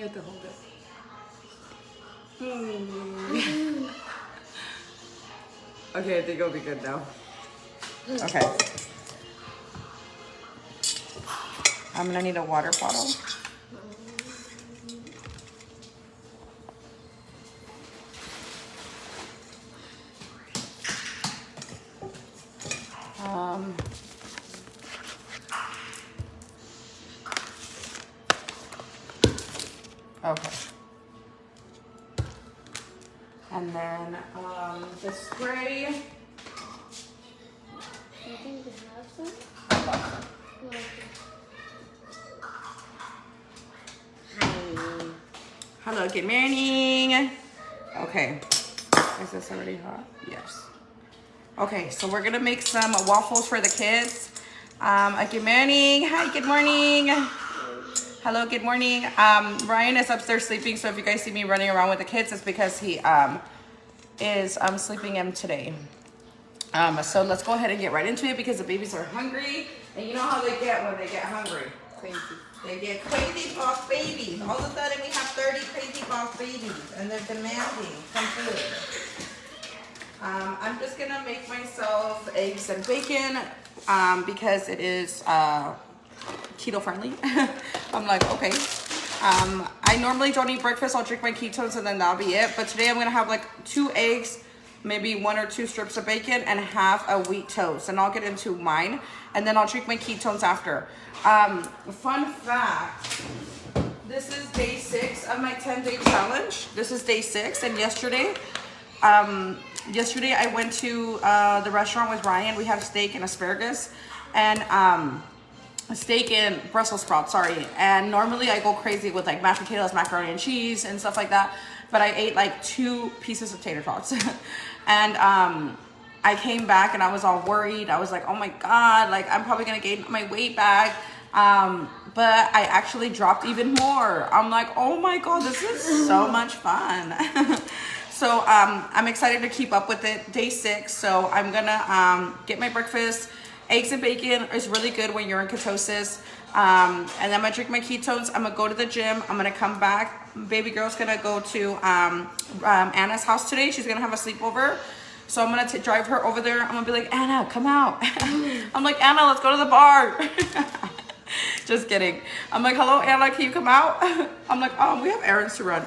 You have to hold it. Okay, I think it'll be good now. Okay. I'm gonna need a water bottle. Okay. And then the spray. I think they have some. Hi. Hello, good morning. Okay. Is this already hot? Yes. Okay, so we're gonna make some waffles for the kids. Good morning. Hi, good morning. Hello, good morning. Ryan is upstairs sleeping, so if you guys see me running around with the kids, it's because he is sleeping in today. So let's go ahead and get right into it because the babies are hungry. And you know how they get when they get hungry. Crazy. They get crazy boss babies. All of a sudden we have 30 crazy boss babies and they're demanding some food. I'm just gonna make myself eggs and bacon because it is keto friendly. I'm like, okay. I normally don't eat breakfast. I'll drink my ketones and then that'll be it. But today I'm gonna have like 2 eggs, maybe 1 or 2 strips of bacon and half a wheat toast. And I'll get into mine and then I'll drink my ketones after. Fun fact, this is day 6 of my 10-day challenge. This is day 6 and yesterday I went to the restaurant with Ryan. We had steak and asparagus and steak and Brussels sprouts, sorry. And normally I go crazy with like mashed potatoes, macaroni and cheese and stuff like that. But I ate like 2 pieces of tater tots. And I came back and I was all worried. I was like, oh my God, like I'm probably gonna gain my weight back. But I actually dropped even more. I'm like, oh my God, this is so much fun. So I'm excited to keep up with it. Day 6, so I'm gonna get my breakfast. Eggs and bacon is really good when you're in ketosis. And then I'm gonna drink my ketones. I'm gonna go to the gym. I'm gonna come back. Baby girl's gonna go to Anna's house today. She's gonna have a sleepover. So I'm gonna drive her over there. I'm gonna be like, Anna, come out. I'm like, Anna, let's go to the bar. Just kidding. I'm like, hello, Anna, can you come out? I'm like, oh, we have errands to run.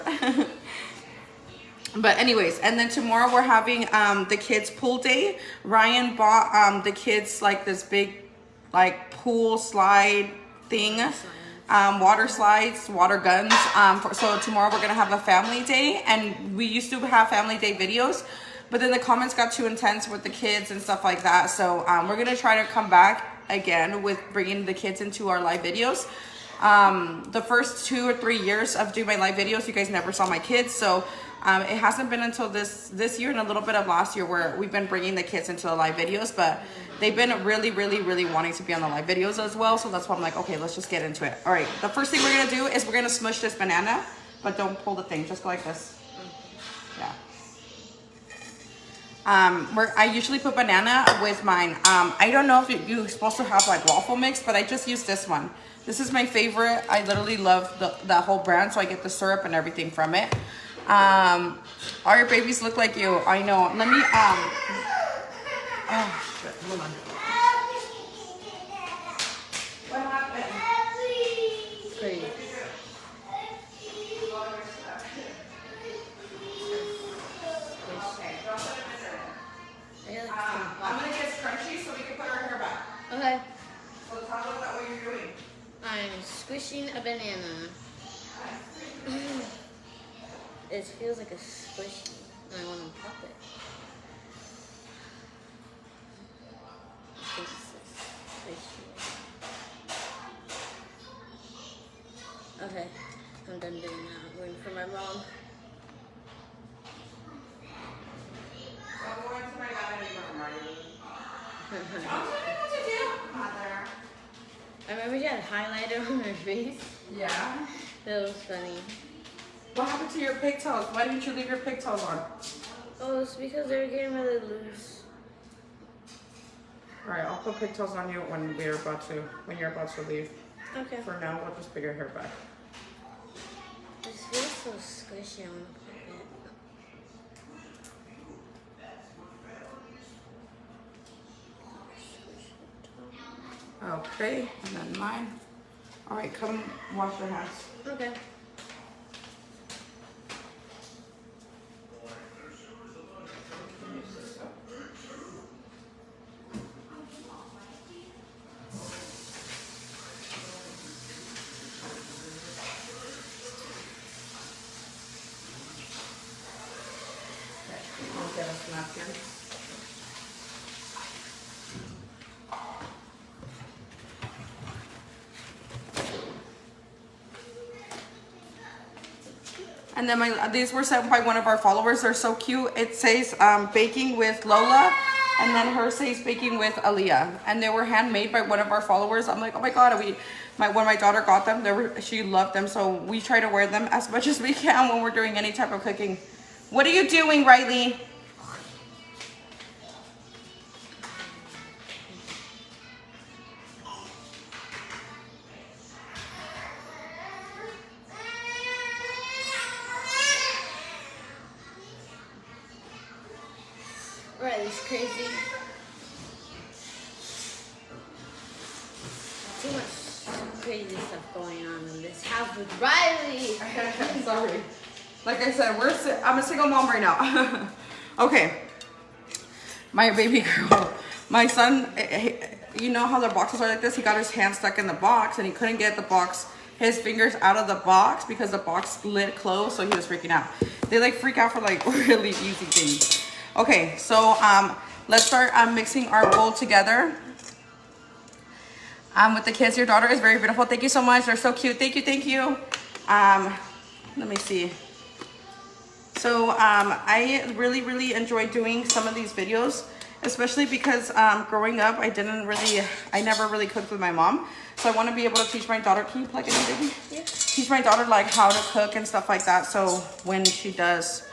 But anyways, and then tomorrow we're having the kids pool day. Ryan bought the kids like this big like pool slide thing, water slides, water guns. So tomorrow we're gonna have a family day, and we used to have family day videos, but then the comments got too intense with the kids and stuff like that. So we're gonna try to come back again with bringing the kids into our live videos. The first 2 or 3 years of doing my live videos, you guys never saw my kids, so it hasn't been until this year and a little bit of last year where we've been bringing the kids into the live videos, but they've been really wanting to be on the live videos as well. So that's why I'm like, okay, let's just get into it. All right, the first thing we're gonna do is we're gonna smush this banana, but don't pull the thing, just go like this. Yeah. I usually put banana with mine. I don't know if you're supposed to have like waffle mix, but I just use this one. This is my favorite. I literally love the whole brand, so I get the syrup and everything from it. All your babies look like you. I know. Let me, oh, shit. Hold on. What happened? Crazy. I'm gonna get scrunchy so we can put our hair back. Okay. So talk about what you're doing. I'm squishing a banana. It feels like a squishy, and I want to pop it. I think it's squishy. Okay, I'm done doing that. I'm waiting for my mom. I'm going to my living room, Marty. I'll tell you what to do, Mother. I remember she had highlighter on her face. Yeah. That was funny. What happened to your pigtails? Why didn't you leave your pigtails on? Oh, it's because they were getting really loose. All right, I'll put pigtails on you when you're about to leave. Okay. For now, we'll just put your hair back. This so squishy. I want to put it. Okay, and then mine. All right, come wash your hands. Okay. I'll get us napkins. And then these were sent by one of our followers. They're so cute. It says baking with Lola, and then hers says baking with Aaliyah. And they were handmade by one of our followers. I'm like, oh my god, when my daughter got them, she loved them. So we try to wear them as much as we can when we're doing any type of cooking. What are you doing, Riley? Riley's crazy. Too much crazy stuff going on in this house with Riley. Sorry. Like I said, I'm a single mom right now. Okay. My baby girl. My son, you know how the boxes are like this? He got his hand stuck in the box and he couldn't get the box, his fingers out of the box because the box lid closed, so he was freaking out. They like freak out for like really easy things. Okay, so let's start mixing our bowl together. With the kids, your daughter is very beautiful. Thank you so much. They're so cute. Thank you, thank you. Let me see. So I really enjoy doing some of these videos, especially because growing up, I never really cooked with my mom. So I want to be able to teach my daughter. Can you plug it in, baby? Yeah. Teach my daughter like how to cook and stuff like that. So when she does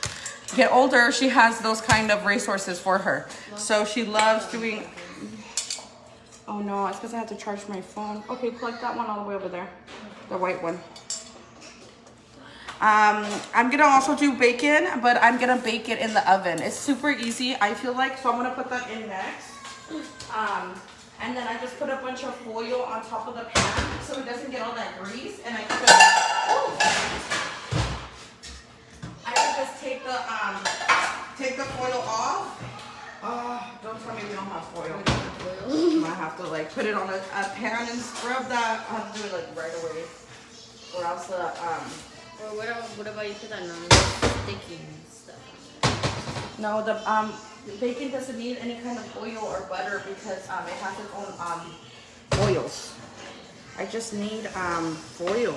get older, she has those kind of resources for her. So she loves doing. Oh no, it's because I have to charge my phone. Okay, plug that one all the way over there, the white one. I'm gonna also do bacon, but I'm gonna bake it in the oven. It's super easy, I feel like, so I'm gonna put that in next. And then I just put a bunch of foil on top of the pan so it doesn't get all that grease, and I can just take the foil off. Don't tell me we don't have foil. I might have to like put it on a pan and scrub that. I have to do it like right away, or else the Or what about you put that non-sticky stuff? No, the bacon doesn't need any kind of oil or butter because it has its own oils. I just need foil.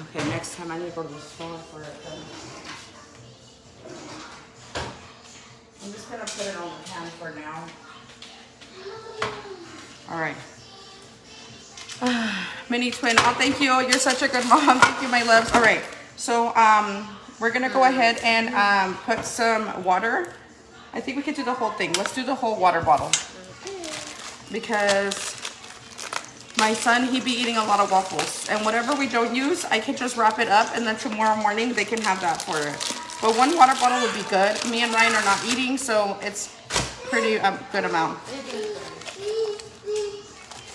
Okay, next time I need to go to the store for it then. I'm just gonna put it on the pan for now. All right. Mini twin, oh thank you, you're such a good mom. Thank you, my loves. All right, so we're gonna go ahead and put some water. I think we could do the whole thing. Let's do the whole water bottle, because my son, he be eating a lot of waffles, and whatever we don't use, I can just wrap it up, and then tomorrow morning they can have that for it. But one water bottle would be good. Me and Ryan are not eating, so it's pretty good amount.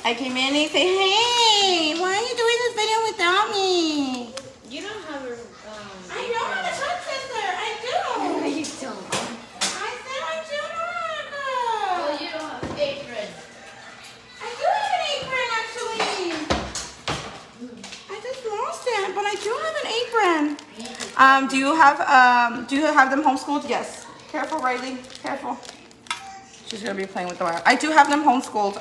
I came in and say, hey, why are you doing this video without me? You don't have a I don't have a touch center. I do. No, you don't. I said I do, Monica. Well, you don't have an apron. I do have an apron, actually. I just lost it, but I do have an apron. Do you have them homeschooled? Yes. Careful, Riley. Careful. She's gonna be playing with the wire. I do have them homeschooled.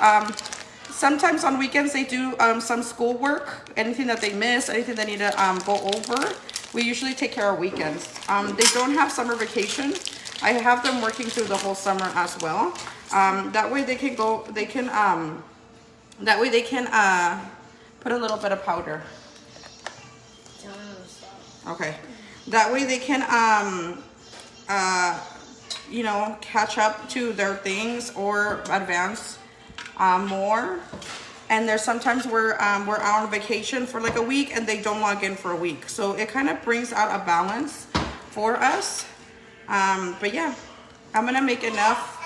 Sometimes on weekends they do some school work, anything that they miss, anything they need to go over. We usually take care of weekends. They don't have summer vacation. I have them working through the whole summer as well. That way they can go, put a little bit of powder. Okay. That way they can, you know, catch up to their things or advance more. And there's sometimes we're out on vacation for like a week and they don't log in for a week. So it kind of brings out a balance for us. But yeah, I'm gonna make enough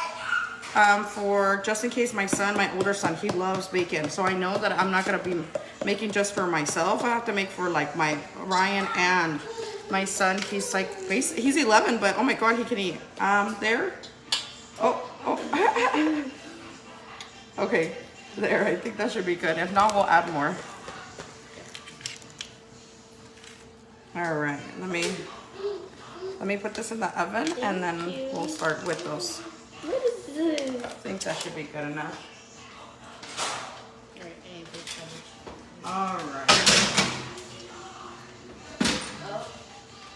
for just in case my son, my older son, he loves bacon. So I know that I'm not gonna be making just for myself. I have to make for like my Ryan and my son. He's like, he's 11, but oh my God, he can eat. There. Oh. Okay, there, I think that should be good. If not, we'll add more. All right, let me put this in the oven and then we'll start with those. What is this? I think that should be good enough. All right.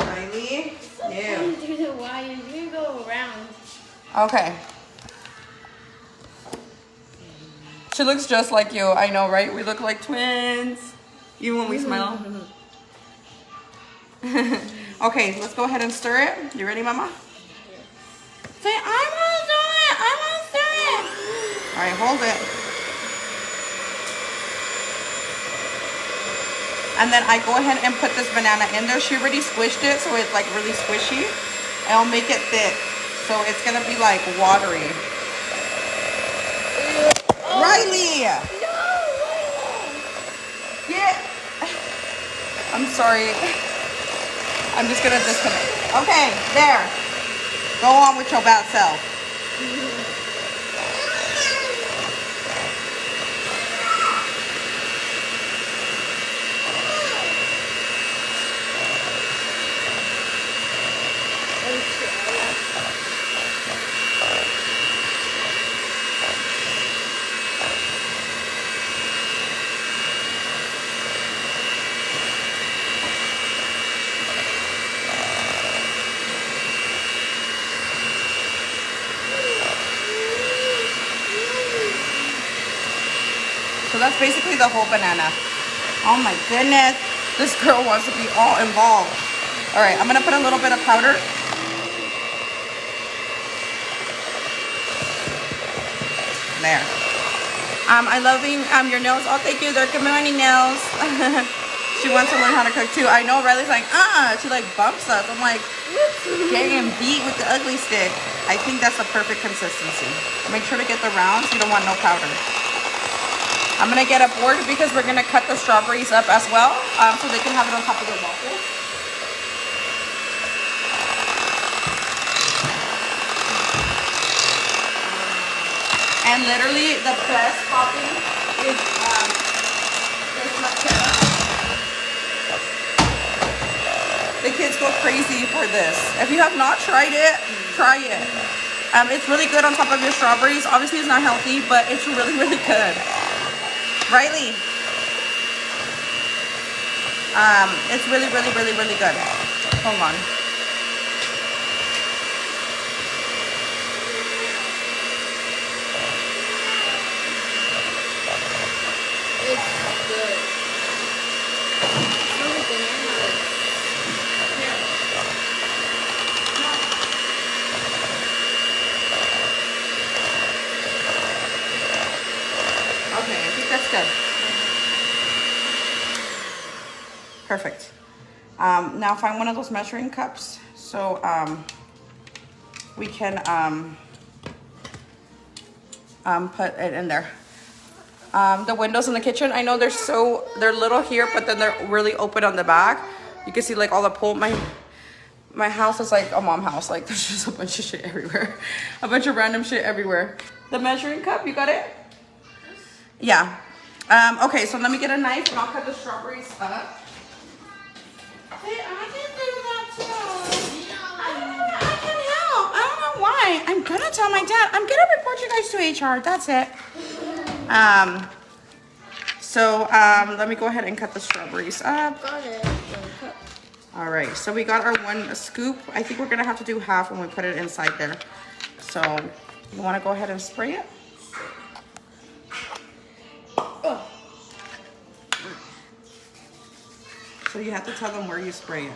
Riley? Yeah. Do the wire. You go around. Okay. She looks just like you. I know, right? We look like twins. Even when we smile. Okay, let's go ahead and stir it. You ready, Mama? Say, I want to do it. I want to stir it. All right, hold it. And then I go ahead and put this banana in there. She already squished it, so it's like really squishy. I'll make it thick, so it's gonna be like watery. Oh. Riley! No! Yeah. I'm sorry. I'm just gonna disconnect. Okay, there. Go on with your bad self. So that's basically the whole banana. Oh my goodness. This girl wants to be all involved. All right, I'm gonna put a little bit of powder. There. I loving your nails. Oh, thank you. They're good morning nails. She wants to learn how to cook too. I know Riley's like, she like bumps us. I'm like, getting beat with the ugly stick. I think that's the perfect consistency. Make sure to get the rounds. You don't want no powder. I'm gonna get a board because we're gonna cut the strawberries up as well, so they can have it on top of the waffle. And literally the best topping is mascara. The kids go crazy for this. If you have not tried it, try it. It's really good on top of your strawberries. Obviously it's not healthy, but it's really, really good. Riley, it's really, really, really, really good. Hold on. It's good. It's really banana. Okay, I think that's good. Perfect. Now find one of those measuring cups so we can put it in there. The windows in the kitchen, I know they're little here, but then they're really open on the back. You can see like all the pull. My house is like a mom house. Like there's just a bunch of shit everywhere. A bunch of random shit everywhere. The measuring cup, you got it? Yeah. Okay, so let me get a knife and I'll cut the strawberries up. Hey, I can do that too. I can help. I don't know why. I'm gonna tell my dad. I'm gonna report you guys to HR. That's it. Let me go ahead and cut the strawberries up. Got it. All right, so we got our one scoop. I think we're gonna have to do half when we put it inside there. So you wanna go ahead and spray it? Oh. So you have to tell them where you spray it.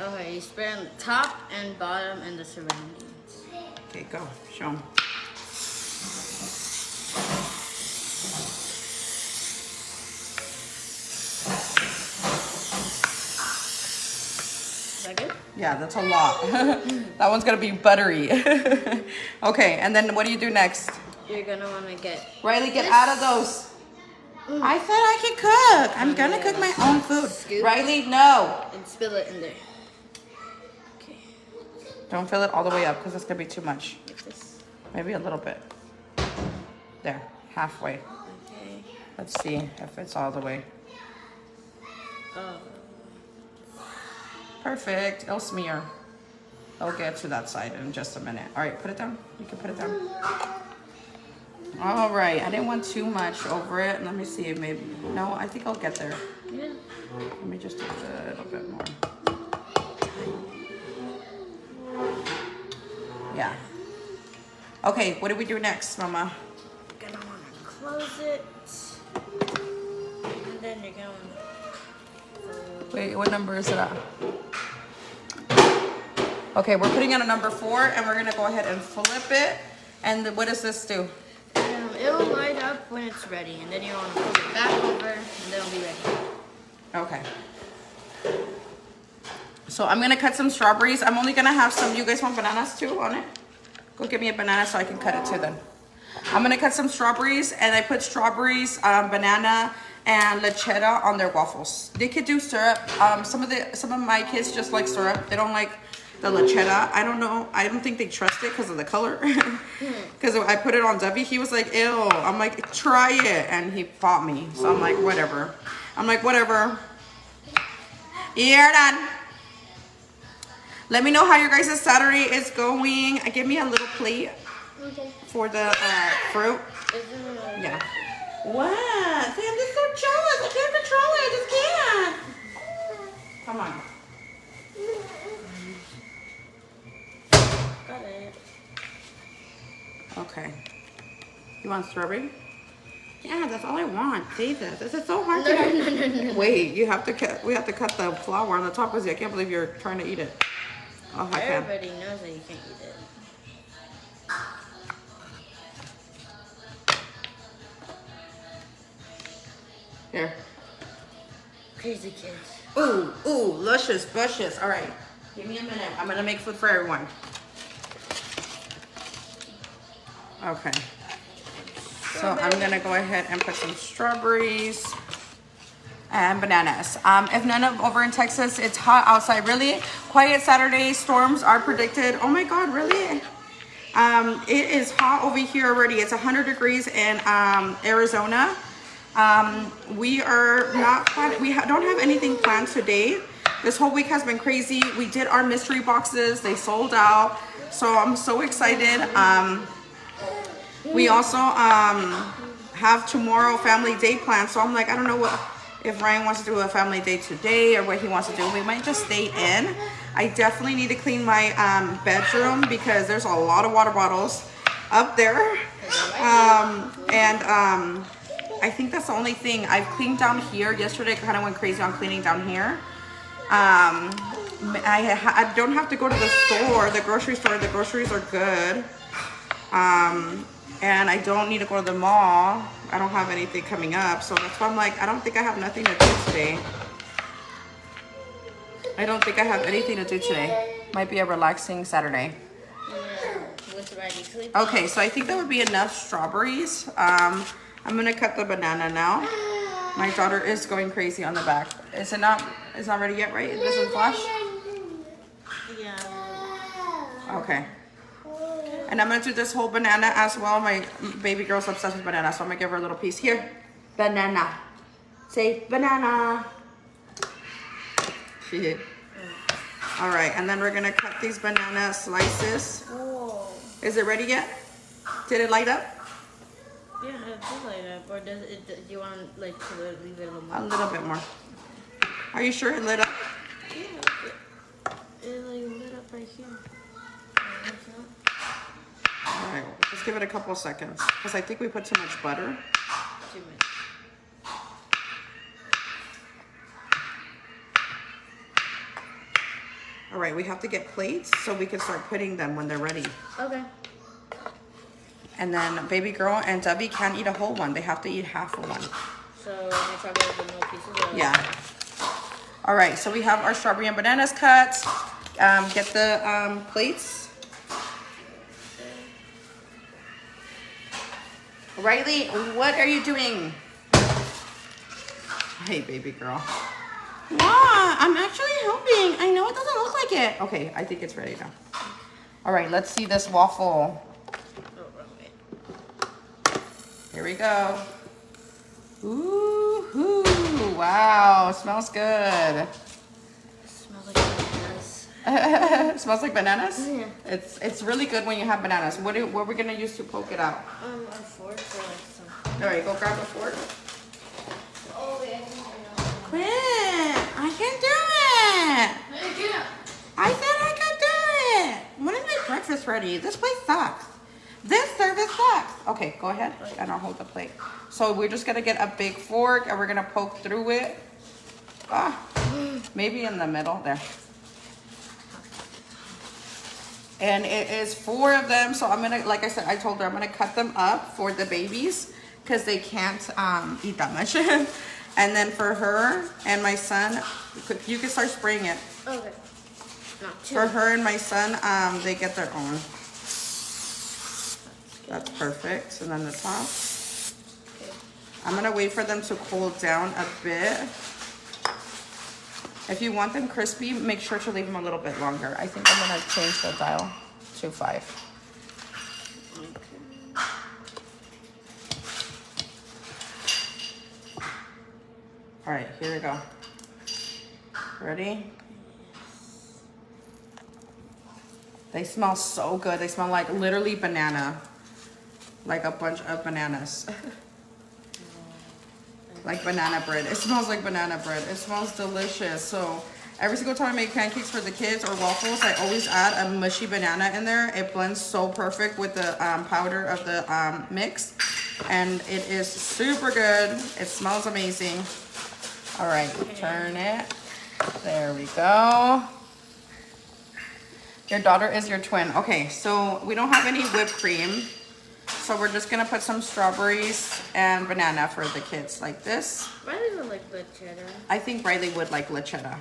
Okay, you spray on the top and bottom and the surroundings. Okay, go. Show them. Yeah, that's a lot. That one's gonna be buttery. Okay, and then what do you do next? You're gonna wanna get Riley, get out of those. I thought I could cook. I'm gonna cook my own food. Scoop. Riley, no. and spill it in there. Okay. Don't fill it all the way up because it's gonna be too much. Like this. Maybe a little bit. There, halfway. Okay. Let's see if it's all the way. Oh. Perfect. It'll smear. I'll get to that side in just a minute. All right, put it down. You can put it down. All right. I didn't want too much over it. Let me see. Maybe. No, I think I'll get there. Yeah. Let me just do a little bit more. Yeah. Okay, what do we do next, Mama? You're gonna wanna close it. And then you're gonna Wait, what number is it at? Okay, we're putting in a number 4 and we're gonna go ahead and flip it. And what does this do? it'll light up when it's ready, and then you want to put it back over, and then it'll be ready. Okay. So I'm gonna cut some strawberries. I'm only gonna have some. You guys want bananas too on it? Go get me a banana so I can cut it too then. I'm gonna cut some strawberries, and I put strawberries, banana, and lechera on their waffles. They could do syrup. Some of my kids just like syrup. They don't like the lechera. I don't know. I don't think they trust it because of the color. Because I put it on Debbie, he was like, ew. I'm like, try it, and he fought me. So I'm like, whatever. You're done. Let me know how your guys' Saturday is going. Give me a little plate for the fruit. Yeah. What? Sam, this is so jealous. I can't control it. I just can't. Come on. Got it. Okay. You want strawberry? Yeah, that's all I want. Say this. This is so hard to Wait, we have to cut the flour on the top because I can't believe you're trying to eat it. Oh, I can. Everybody knows that you can't eat it. Here. Crazy kids. Ooh, luscious, bushes. All right. Give me a minute. I'm going to make food for everyone. Okay. So I'm going to go ahead and put some strawberries and bananas. If none of over in Texas, it's hot outside. Really quiet Saturday. Storms are predicted. Oh my God, really? It is hot over here already. It's 100 degrees in Arizona. We are not planning. We don't have anything planned today. This whole week has been crazy. We did our mystery boxes. They sold out. So I'm so excited. We also have tomorrow family day planned. So I'm like, I don't know if Ryan wants to do a family day today or what he wants to do. We might just stay in. I definitely need to clean my bedroom because there's a lot of water bottles up there. I think that's the only thing. I've cleaned down here. Yesterday I kind of went crazy on cleaning down here. I don't have to go to the store, the grocery store. The groceries are good. And I don't need to go to the mall. I don't have anything coming up. So that's why I'm like, I don't think I have nothing to do today. I don't think I have anything to do today. Might be a relaxing Saturday. Okay, so I think that would be enough strawberries. I'm gonna cut the banana now. My daughter is going crazy on the back. Is it not? It's not ready yet, right? It doesn't flash? Yeah. Okay. And I'm gonna do this whole banana as well. My baby girl's obsessed with banana, so I'm gonna give her a little piece. Here, banana. Say banana. She did. All right, and then we're gonna cut these banana slices. Whoa. Is it ready yet? Did it light up? Yeah, it does light up. Or does it? Do you want like to leave it a little more? A little bit more. Are you sure it lit up? Yeah. It like lit up right here. All right, just give it a couple of seconds because I think we put too much butter. 2 minutes. All right, we have to get plates so we can start putting them when they're ready. Okay. And then baby girl and Debbie can't eat a whole one. They have to eat half of one. So let me try to pieces. Yeah. All right, so we have our strawberry and bananas cut. Get the plates. Riley, what are you doing? Hey, baby girl. Wow, I'm actually helping. I know it doesn't look like it. Okay, I think it's ready now. All right, let's see this waffle. Here we go. Ooh, wow, smells good. Smells like bananas. It smells like bananas? Yeah. It's really good when you have bananas. What are we gonna use to poke it out? A fork or like some. All right, go grab a fork. Oh, yeah. Quinn, I can do it. I said I could do it. When is my breakfast ready? This place sucks. This service sucks. Okay, go ahead and I'll hold the plate. So we're just gonna get a big fork and we're gonna poke through it. Maybe in the middle there. And it is 4 of them. So I'm gonna, like I said, I told her I'm gonna cut them up for the babies because they can't eat that much. And then for her and my son, you can start spraying it. Okay. Not too. For her and my son, they get their own. That's perfect. And then the top. Okay. I'm gonna wait for them to cool down a bit. If you want them crispy, make sure to leave them a little bit longer. I think I'm gonna change the dial to 5. All right, here we go. Ready? They smell so good. They smell like literally banana. Like a bunch of bananas. Like banana bread. It smells like banana bread. It smells delicious. So every single time I make pancakes for the kids or waffles, I always add a mushy banana in there. It blends so perfect with the powder of the mix. And it is super good. It smells amazing. All right, turn it. There we go. Your daughter is your twin. Okay, so we don't have any whipped cream. So we're just gonna put some strawberries and banana for the kids like this. Riley would like lechetta. I think Riley would like lechetta.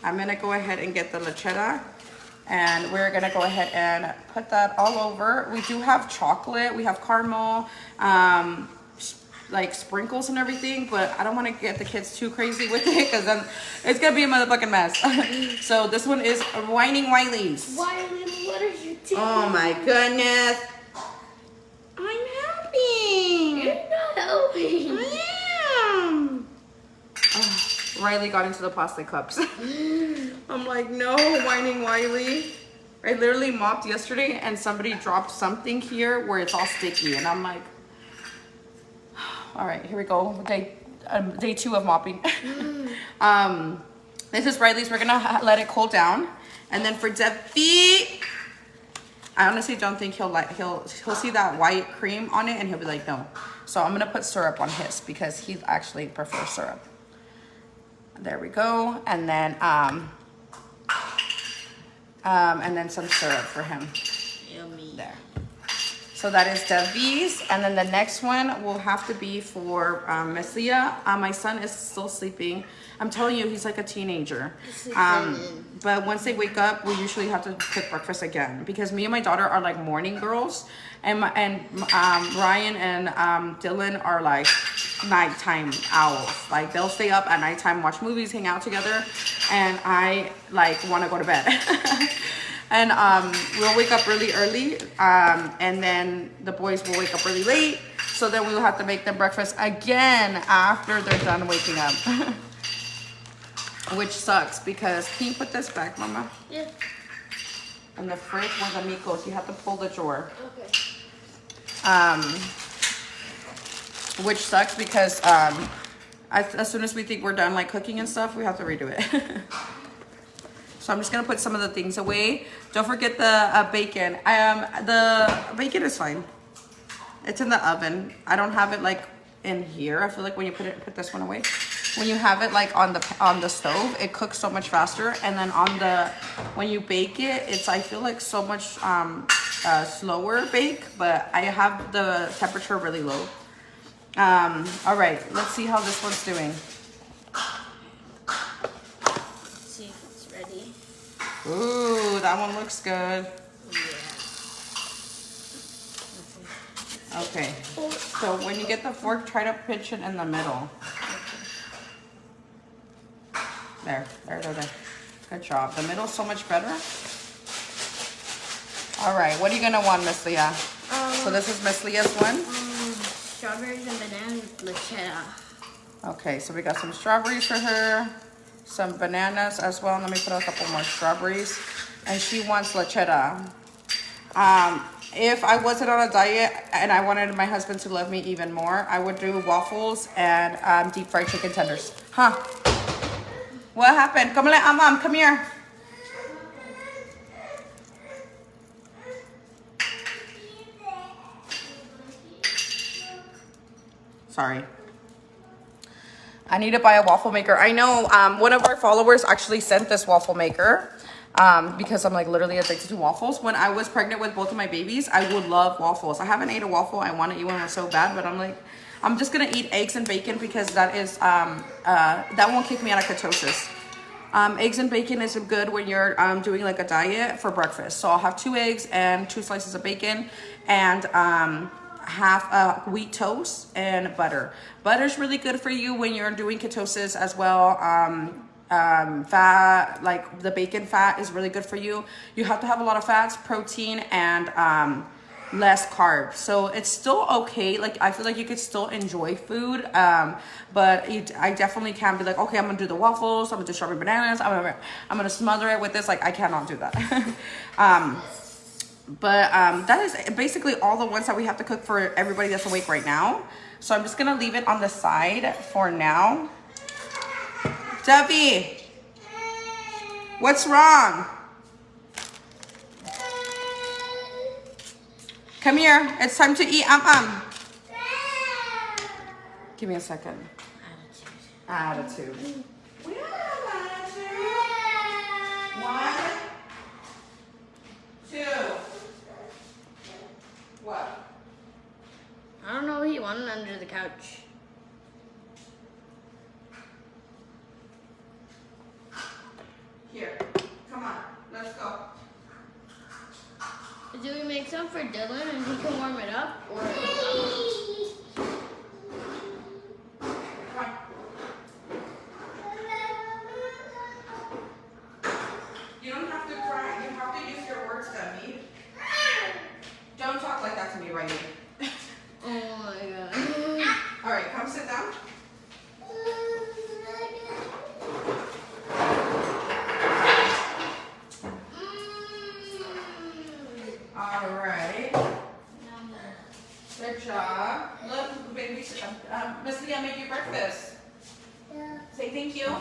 I'm gonna go ahead and get the lechetta and we're gonna go ahead and put that all over. We do have chocolate, we have caramel, like sprinkles and everything, but I don't want to get the kids too crazy with it because then it's gonna be a motherfucking mess. So this one is Whining Wiley's. Wiley, what are you doing? Oh my goodness. I'm helping. You're not helping. I am. Oh, Riley got into the plastic cups. I'm like, no, Whining Wiley. I literally mopped yesterday and somebody dropped something here where it's all sticky and I'm like, all right, here we go. Day 2 of mopping. This is Riley's. We're gonna let it cool down, and then for Debbie, I honestly don't think he'll see that white cream on it and he'll be like no. So I'm gonna put syrup on his because he actually prefers syrup. There we go, and then some syrup for him. Yummy. There. So that is Davi's, and then the next one will have to be for Miss Leah. My son is still sleeping. I'm telling you, he's like a teenager. But once they wake up, we usually have to cook breakfast again because me and my daughter are like morning girls, and Ryan and Dylan are like nighttime owls. Like they'll stay up at nighttime, watch movies, hang out together, and I like want to go to bed. And we'll wake up really early, and then the boys will wake up really late. So then we'll have to make them breakfast again after they're done waking up. Which sucks because, can you put this back, Mama? Yeah. In the fridge where the meat goes, you have to pull the drawer. Okay. Which sucks because as soon as we think we're done like cooking and stuff, we have to redo it. So I'm just gonna put some of the things away. Don't forget the bacon. The bacon is fine. It's in the oven. I don't have it like in here. I feel like when you put this one away, when you have it like on the stove, it cooks so much faster. And then when you bake it, I feel like so much slower bake. But I have the temperature really low. All right, let's see how this one's doing. Ooh, that one looks good. Okay, so when you get the fork, try to pinch it in the middle. There. Good job. The middle's so much better. All right, what are you gonna want, Miss Leah? So this is Miss Leah's one. Strawberries and bananas with leachera. Okay, so we got some strawberries for her, some bananas as well. Let me put a couple more strawberries. And she wants leachera. If I wasn't on a diet and I wanted my husband to love me even more, I would do waffles and deep fried chicken tenders. Huh? What happened? Come on, Mom, come here. Sorry. I need to buy a waffle maker. I know one of our followers actually sent this waffle maker because I'm like literally addicted to waffles. When I was pregnant with both of my babies, I would love waffles. I haven't ate a waffle. I want to eat one so bad, but I'm like, I'm just gonna eat eggs and bacon because that is that won't kick me out of ketosis. Eggs and bacon is good when you're doing like a diet for breakfast. So I'll have 2 eggs and 2 slices of bacon and half wheat toast and butter. Butter's really good for you when you're doing ketosis as well. Fat, like the bacon fat is really good for you. You have to have a lot of fats, protein, and less carbs. So it's still okay. Like I feel like you could still enjoy food, but I definitely can't be like, okay, I'm gonna do the waffles, I'm gonna do strawberry bananas, I'm gonna smother it with this. Like I cannot do that. But that is basically all the ones that we have to cook for everybody that's awake right now. So I'm just gonna leave it on the side for now. Debbie, what's wrong? Come here, it's time to eat. Give me a second. Attitude. We don't have attitude. 1, 2. What? I don't know what he wanted under the couch. Here, come on, let's go. Do we make some for Dylan and he can warm it up? Or Come on. You don't have to cry, you have to use your words, Debbie. Don't talk like that to me, Riley. oh my god. All right, come sit down. All right. Good job. Look, baby, Miss Leah made you breakfast. Yeah. Say thank you.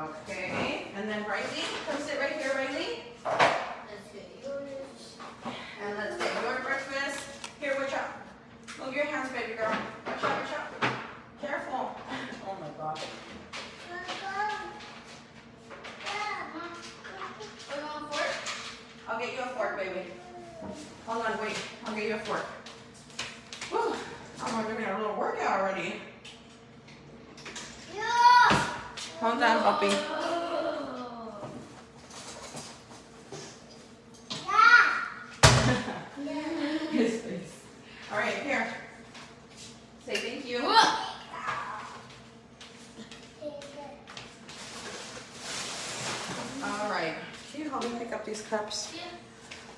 Okay, and then Riley, come sit right here, Riley. Let's get yours. And let's get your breakfast. Here, watch out. Move your hands, baby girl. Watch out. Careful. Oh my God. I'll get you a fork, baby. Hold on, wait. I'll get you a fork. Whew. I'm doing a little workout already. Yeah. Hold on, puppy. His face. All right, here. Say thank you. All right. Can you help me pick up these cups? Yeah.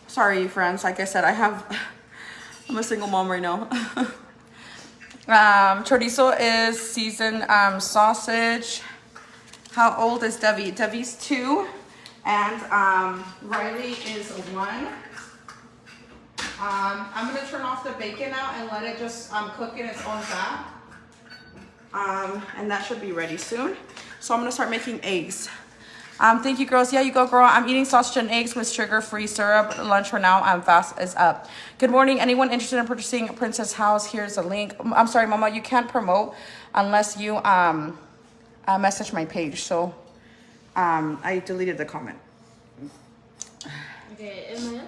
Sorry, friends. Like I said, I'm a single mom right now. Chorizo is seasoned sausage. How old is Debbie? Debbie's 2, and Riley is 1. I'm gonna turn off the bacon now and let it just cook in its own fat. And that should be ready soon. So I'm gonna start making eggs. Thank you, girls. Yeah, you go, girl. I'm eating sausage and eggs with sugar-free syrup. Lunch for now. Fast is up. Good morning. Anyone interested in purchasing Princess House? Here's a link. I'm sorry, Mama. You can't promote unless you message my page. So I deleted the comment. Okay, am I up?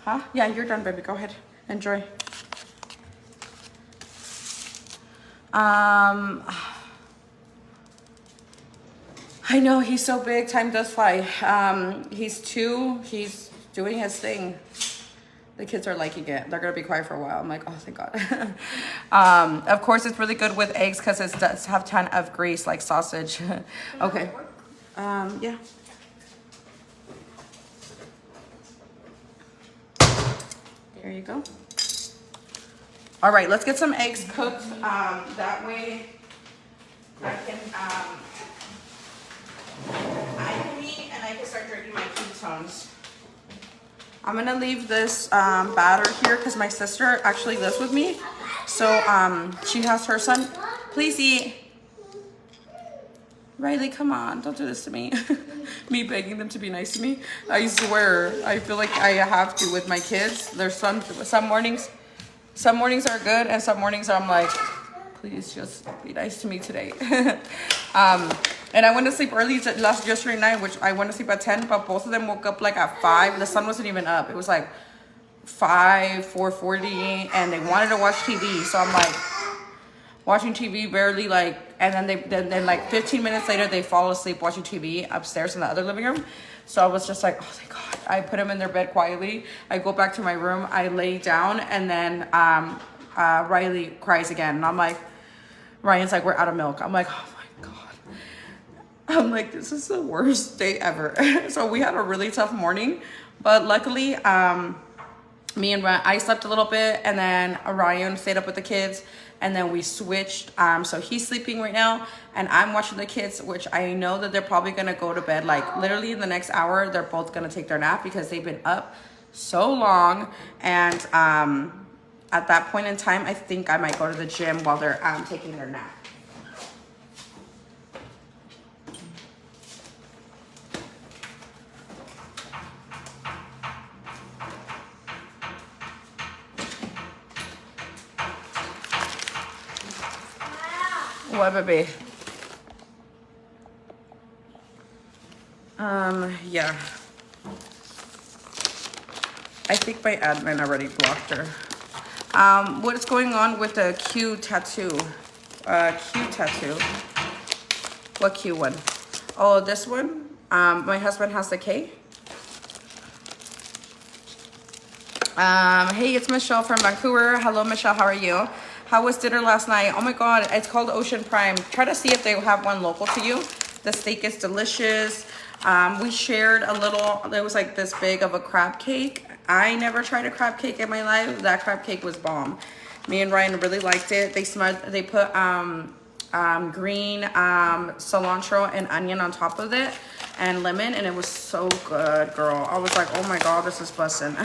Huh? Yeah, you're done, baby. Go ahead. Enjoy. I know, he's so big. Time does fly. He's 2. He's doing his thing. The kids are liking it. They're gonna be quiet for a while. I'm like, oh, thank God. Of course, it's really good with eggs because it does have a ton of grease, like sausage. Okay. Yeah. There you go. All right, let's get some eggs cooked. That way I can eat and I can start drinking my ketones. I'm gonna leave this batter here because my sister actually lives with me. So she has her son. Please eat. Riley, come on, don't do this to me. Me begging them to be nice to me. I swear, I feel like I have to with my kids. There's some mornings are good and some mornings I'm like, please just be nice to me today. And I went to sleep early yesterday night, which I went to sleep at 10, but both of them woke up like at 5. The sun wasn't even up. It was like 4:40, and they wanted to watch TV. So I'm like watching TV barely, like, and then like 15 minutes later, they fall asleep watching TV upstairs in the other living room. So I was just like, oh, thank God. I put them in their bed quietly. I go back to my room. I lay down, and then Riley cries again. And I'm like, Ryan's like, we're out of milk. I'm like, oh my God. I'm like, this is the worst day ever. So we had a really tough morning, but luckily, me and Ryan, I slept a little bit, and then Ryan stayed up with the kids, and then we switched. So he's sleeping right now, and I'm watching the kids, which I know that they're probably gonna go to bed like literally in the next hour. They're both gonna take their nap because they've been up so long. And at that point in time, I think I might go to the gym while they're taking their nap. What, baby? Yeah. I think my admin already blocked her. What is going on with the Q tattoo? Q tattoo. What Q one? Oh, this one? My husband has the K. Hey, it's Michelle from Vancouver. Hello, Michelle. How are you? How was dinner last night? Oh my God, it's called Ocean Prime. Try to see if they have one local to you. The steak is delicious. We shared a little, it was like this big of a crab cake. I never tried a crab cake in my life. That crab cake was bomb. Me and Ryan really liked it. They put green cilantro and onion on top of it and lemon, and it was so good, girl. I was like, oh my God, this is bussin'.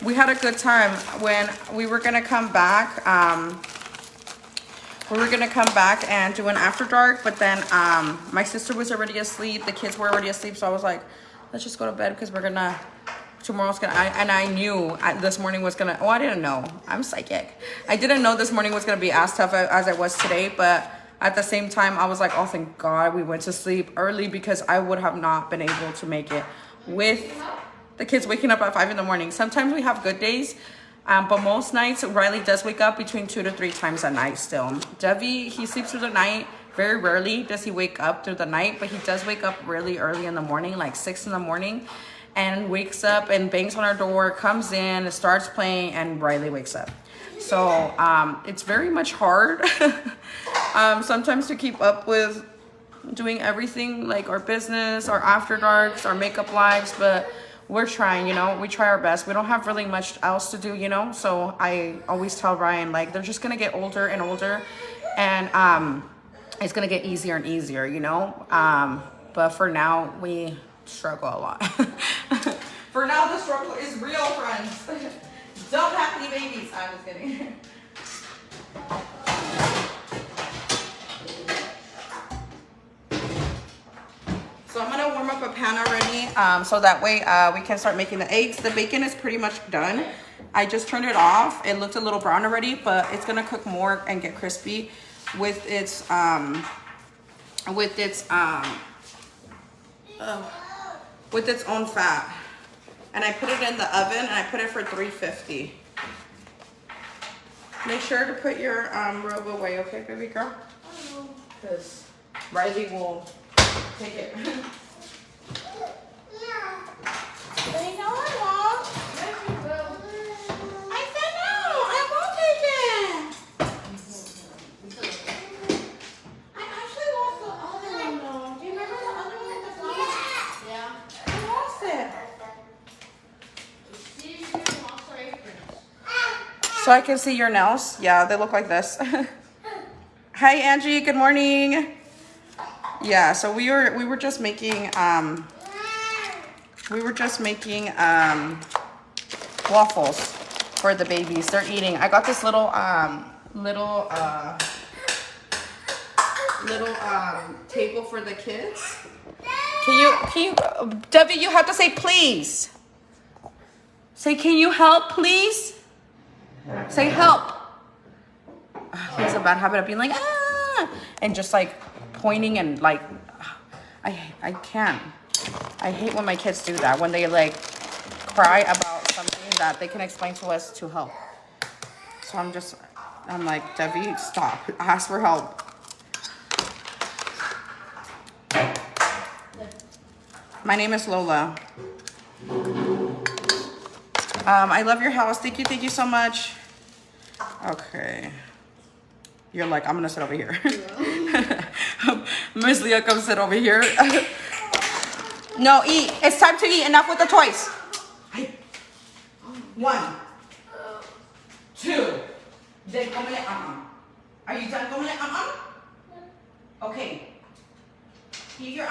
We had a good time. When we were gonna come back, and do an after dark, but then my sister was already asleep, the kids were already asleep, so I was like, let's just go to bed because tomorrow's gonna, I knew this morning was gonna, I didn't know, I'm psychic. I didn't know this morning was gonna be as tough as it was today, but at the same time, I was like, oh, thank God we went to sleep early because I would have not been able to make it with the kids waking up at 5 in the morning. Sometimes we have good days, but most nights, Riley does wake up between 2 to 3 times a night still. Devi, he sleeps through the night. Very rarely does he wake up through the night, but he does wake up really early in the morning, like 6 in the morning, and wakes up and bangs on our door, comes in, starts playing, and Riley wakes up. So it's very much hard sometimes to keep up with doing everything, like our business, our after darks, our makeup lives, but we're trying, you know, we try our best. We don't have really much else to do, you know, so I always tell Ryan, like, they're just gonna get older and older, and it's gonna get easier and easier, you know, but for now, we struggle a lot. For now, the struggle is real, friends. Don't have any babies. I'm just kidding. So I'm gonna warm up a pan already, so that way we can start making the eggs. The bacon is pretty much done. I just turned it off. It looked a little brown already, but it's gonna cook more and get crispy with its own fat. And I put it in the oven, and I put it for 350. Make sure to put your robe away, okay, baby girl? Because Riley will Take it. Say no, I won't. Yes, you will. I said no, I won't take it. I actually lost the other one though. Do you remember the other one with the flowers? Yeah. I lost it. See, you lost our aprons. So I can see your nails. Yeah, they look like this. Hi Angie, good morning. Yeah, so we were just making waffles for the babies. They're eating. I got this little table for the kids. Can you Debbie, you have to say please. Say, can you help please? Say help. He has a bad habit of being like, ah, and just like pointing and like, I can't. I hate when my kids do that, when they like cry about something that they can explain to us to help. So I'm like, Debbie, stop. Ask for help. My name is Lola. I love your house. Thank you so much. Okay. You're like, I'm gonna sit over here. Miss Leah, come sit over here. No, eat. It's time to eat. Enough with the toys. 1, 2. Then come. Are you done going? Okay. Eat your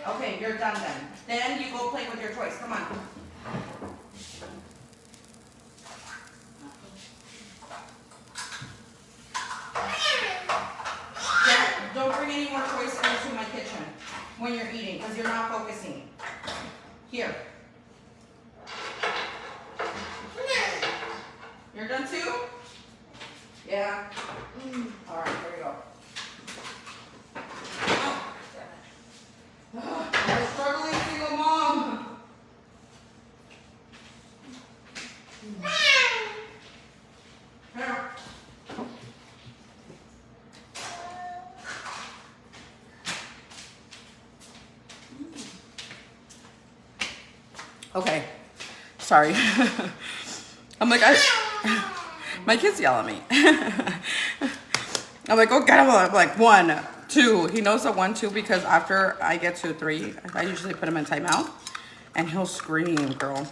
Okay, you're done then. Then you go play with your toys. Come on. Don't bring any more toys into my kitchen when you're eating, because you're not focusing. Here. You're done too? Yeah. All right, here we go. I'm a struggling single mom. Here. Okay, sorry. I'm like, my kids yell at me. I'm like, go get him. I'm like, 1, 2. He knows the 1, 2 because after I get to 3, I usually put him in timeout, and he'll scream, girl.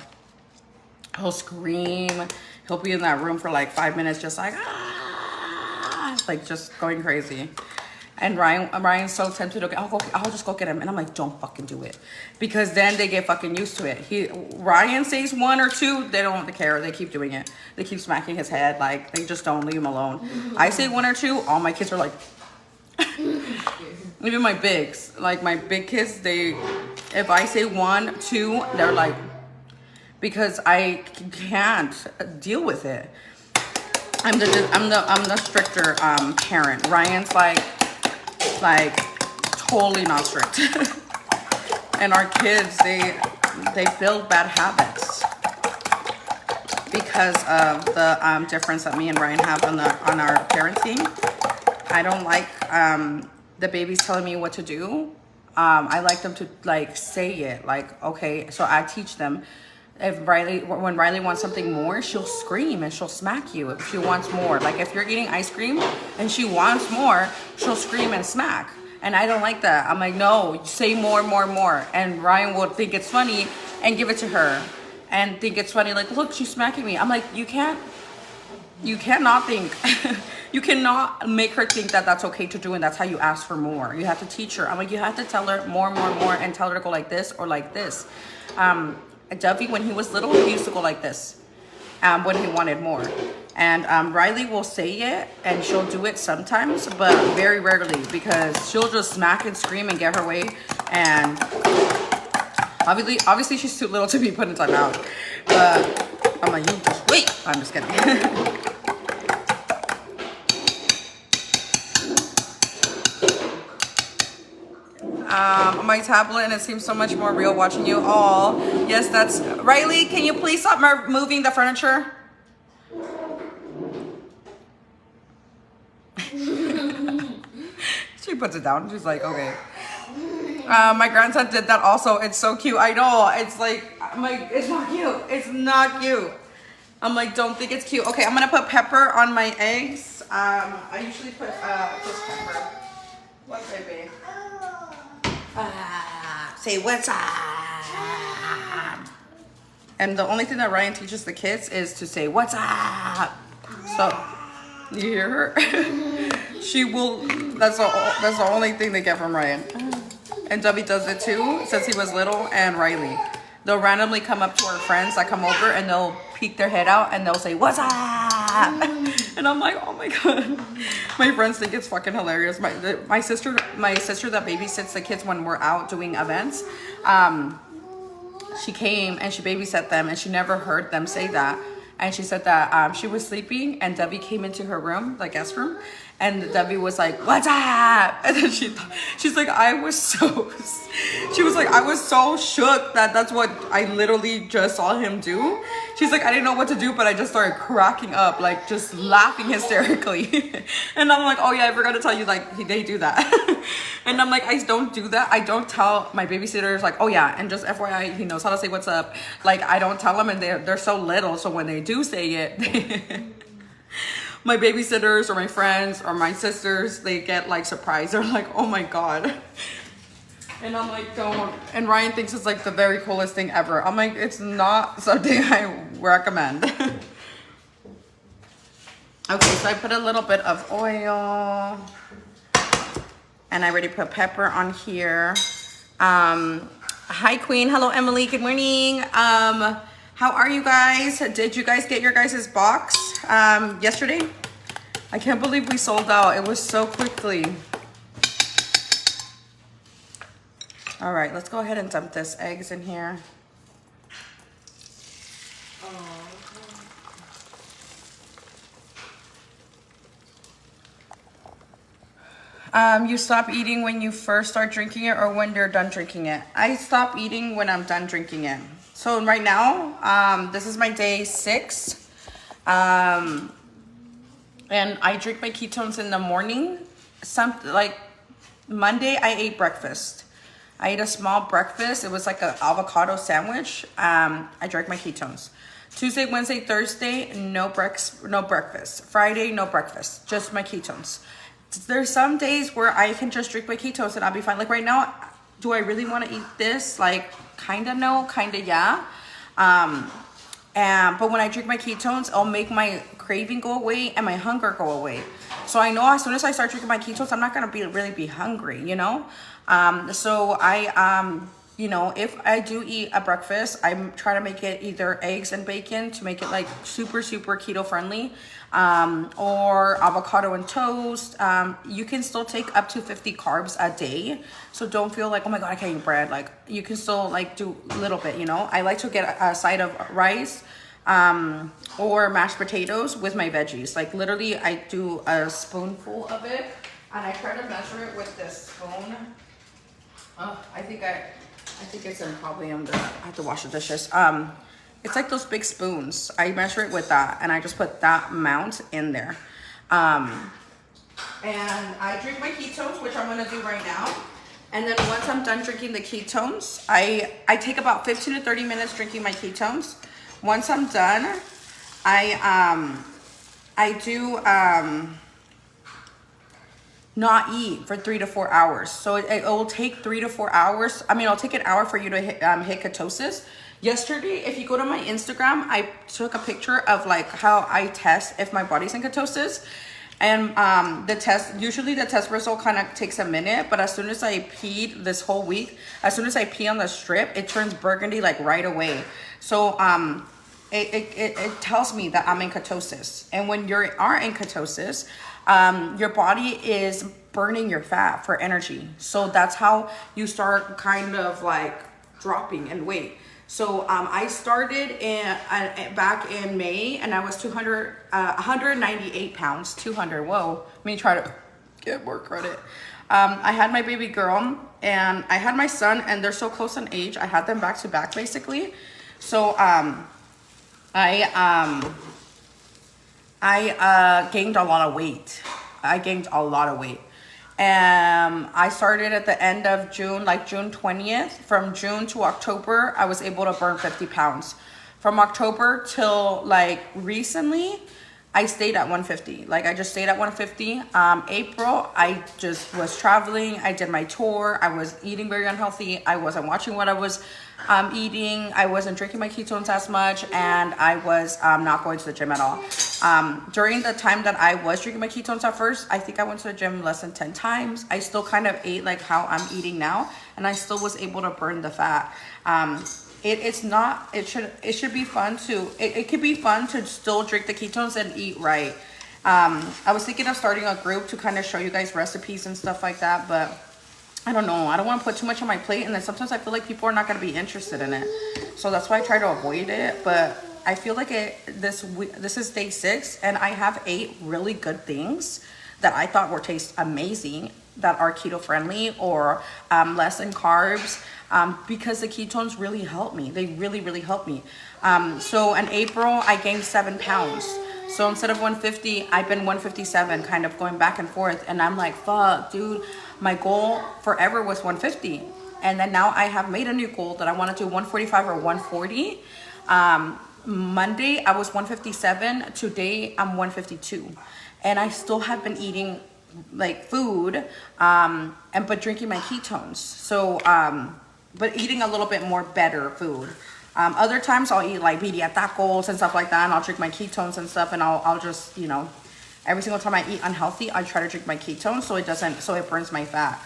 He'll scream. He'll be in that room for like 5 minutes, just like, ah, like just going crazy. And Ryan's so tempted to go, I'll just go get him. And I'm like, don't fucking do it. Because then they get fucking used to it. Ryan says 1 or 2, they don't care. They keep doing it. They keep smacking his head. Like, they just don't leave him alone. I say 1 or 2, all my kids are like, even my bigs. Like, my big kids, if I say 1, 2, they're like, because I can't deal with it. I'm the stricter parent. Ryan's like totally not strict. And our kids, they build bad habits because of the difference that me and Ryan have on our parenting. I don't like the babies telling me what to do. I like them to like say it, like, okay. So I teach them. When Riley wants something more, she'll scream and she'll smack you if she wants more. Like if you're eating ice cream and she wants more, she'll scream and smack. And I don't like that. I'm like, no, say more. And Ryan will think it's funny and give it to her and think it's funny. Like, look, she's smacking me. I'm like, you cannot think, you cannot make her think that that's okay to do. And that's how you ask for more. You have to teach her. I'm like, you have to tell her more and tell her to go like this or like this. Duffy, when he was little, he used to go like this when he wanted more. And Riley will say it, and she'll do it sometimes, but very rarely, because she'll just smack and scream and get her way. And obviously she's too little to be put in timeout. But I'm like, you just wait. I'm just kidding. On my tablet, and it seems so much more real watching you all. Yes, that's Riley. Can you please stop moving the furniture? She puts it down. She's like, okay. My grandson did that also. It's so cute. I know. It's like, I'm like, it's not cute. It's not cute. I'm like, don't think it's cute. Okay, I'm gonna put pepper on my eggs. I usually put just pepper. What, baby? Say what's up. And the only thing that Ryan teaches the kids is to say what's up. So you hear her? She will. That's the only thing they get from Ryan. And Debbie does it too since he was little. And Riley, they'll randomly come up to our friends that come over and they'll peek their head out and they'll say what's up. And I'm like, oh my god. My friends think it's fucking hilarious. My sister that babysits the kids when we're out doing events, she came and she babysat them and she never heard them say that. And she said that she was sleeping and Debbie came into her room, the guest room, and Debbie was like, what's up? And then she's like, I was so shook that that's what I literally just saw him do. She's like, I didn't know what to do, but I just started cracking up, like just laughing hysterically. And I'm like, oh yeah, I forgot to tell you, like they do that. And I'm like, I don't do that. I don't tell my babysitters like, oh yeah, and just FYI, he knows how to say what's up. Like I don't tell them, and they're so little, so when they do say it, my babysitters or my friends or my sisters, they get like surprised. They're like, oh my god. And I'm like, don't. And Ryan thinks it's like the very coolest thing ever. I'm like, it's not something I recommend. Okay, so I put a little bit of oil. And I already put pepper on here. Hi, Queen. Hello, Emily. Good morning. How are you guys? Did you guys get your guys' box yesterday? I can't believe we sold out. It was so quickly. All right, let's go ahead and dump this eggs in here. You stop eating when you first start drinking it or when you're done drinking it? I stop eating when I'm done drinking it. So right now, this is my day 6. And I drink my ketones in the morning. Like Monday, I ate breakfast. I ate a small breakfast. It was like an avocado sandwich. I drank my ketones. Tuesday, Wednesday, Thursday, no breakfast. Friday, no breakfast. Just my ketones. There's some days where I can just drink my ketones and I'll be fine. Like right now, do I really want to eat this? Like kind of no, kind of yeah. But when I drink my ketones, it'll make my craving go away and my hunger go away. So I know as soon as I start drinking my ketones, I'm not going to really be hungry, you know? So I, you know, if I do eat a breakfast, I'm trying to make it either eggs and bacon to make it like super, super keto friendly, or avocado and toast. You can still take up to 50 carbs a day. So don't feel like, oh my God, I can't eat bread. Like you can still like do a little bit, you know. I like to get a side of rice, or mashed potatoes with my veggies. Like literally I do a spoonful of it and I try to measure it with this spoon. Oh, I think it's in probably I have to wash the dishes. It's like those big spoons. I measure it with that and I just put that amount in there. And I drink my ketones, which I'm gonna do right now. And then once I'm done drinking the ketones, I take about 15 to 30 minutes drinking my ketones. Once I'm done, I do not eat for 3 to 4 hours. So it will take 3 to 4 hours. I mean, it'll take an hour for you to hit ketosis. Yesterday, if you go to my Instagram, I took a picture of like how I test if my body's in ketosis. And usually the test result kind of takes a minute, but as soon as I peed this whole week, as soon as I pee on the strip, it turns burgundy like right away. So it tells me that I'm in ketosis. And when you are in ketosis, your body is burning your fat for energy. So that's how you start kind of like dropping in weight. So I started back in May and I was 198 pounds, 200. Whoa, let me try to get more credit. I had my baby girl and I had my son, and they're so close in age. I had them back to back basically. So I gained a lot of weight. I started at the end of June, like June 20th. From June to October, I was able to burn 50 pounds. From October till like recently, I stayed at 150. Like I just stayed at 150. April, I just was traveling. I did my tour. I was eating very unhealthy. I wasn't watching what I was eating. I wasn't drinking my ketones as much, and I was not going to the gym at all. During the time that I was drinking my ketones at first, I think I went to the gym less than 10 times. I still kind of ate like how I'm eating now, and I still was able to burn the fat. It should be fun to, it could be fun to still drink the ketones and eat right. I was thinking of starting a group to kind of show you guys recipes and stuff like that, but I don't know. I don't want to put too much on my plate, and then sometimes I feel like people are not going to be interested in it. So that's why I try to avoid it. But I feel like this is day 6, and I have 8 really good things that I thought were taste amazing that are keto friendly or less in carbs, because the ketones really help me. They really, really help me. So in April, I gained 7 pounds. So instead of 150, I've been 157, kind of going back and forth. And I'm like, fuck, dude, my goal forever was 150. And then now I have made a new goal that I want to do 145 or 140. Monday, I was 157. Today, I'm 152. And I still have been eating like food, but drinking my ketones. So, but eating a little bit more better food. Other times I'll eat like birria tacos and stuff like that, and I'll drink my ketones and stuff, and I'll just, you know, every single time I eat unhealthy, I try to drink my ketones so it burns my fat.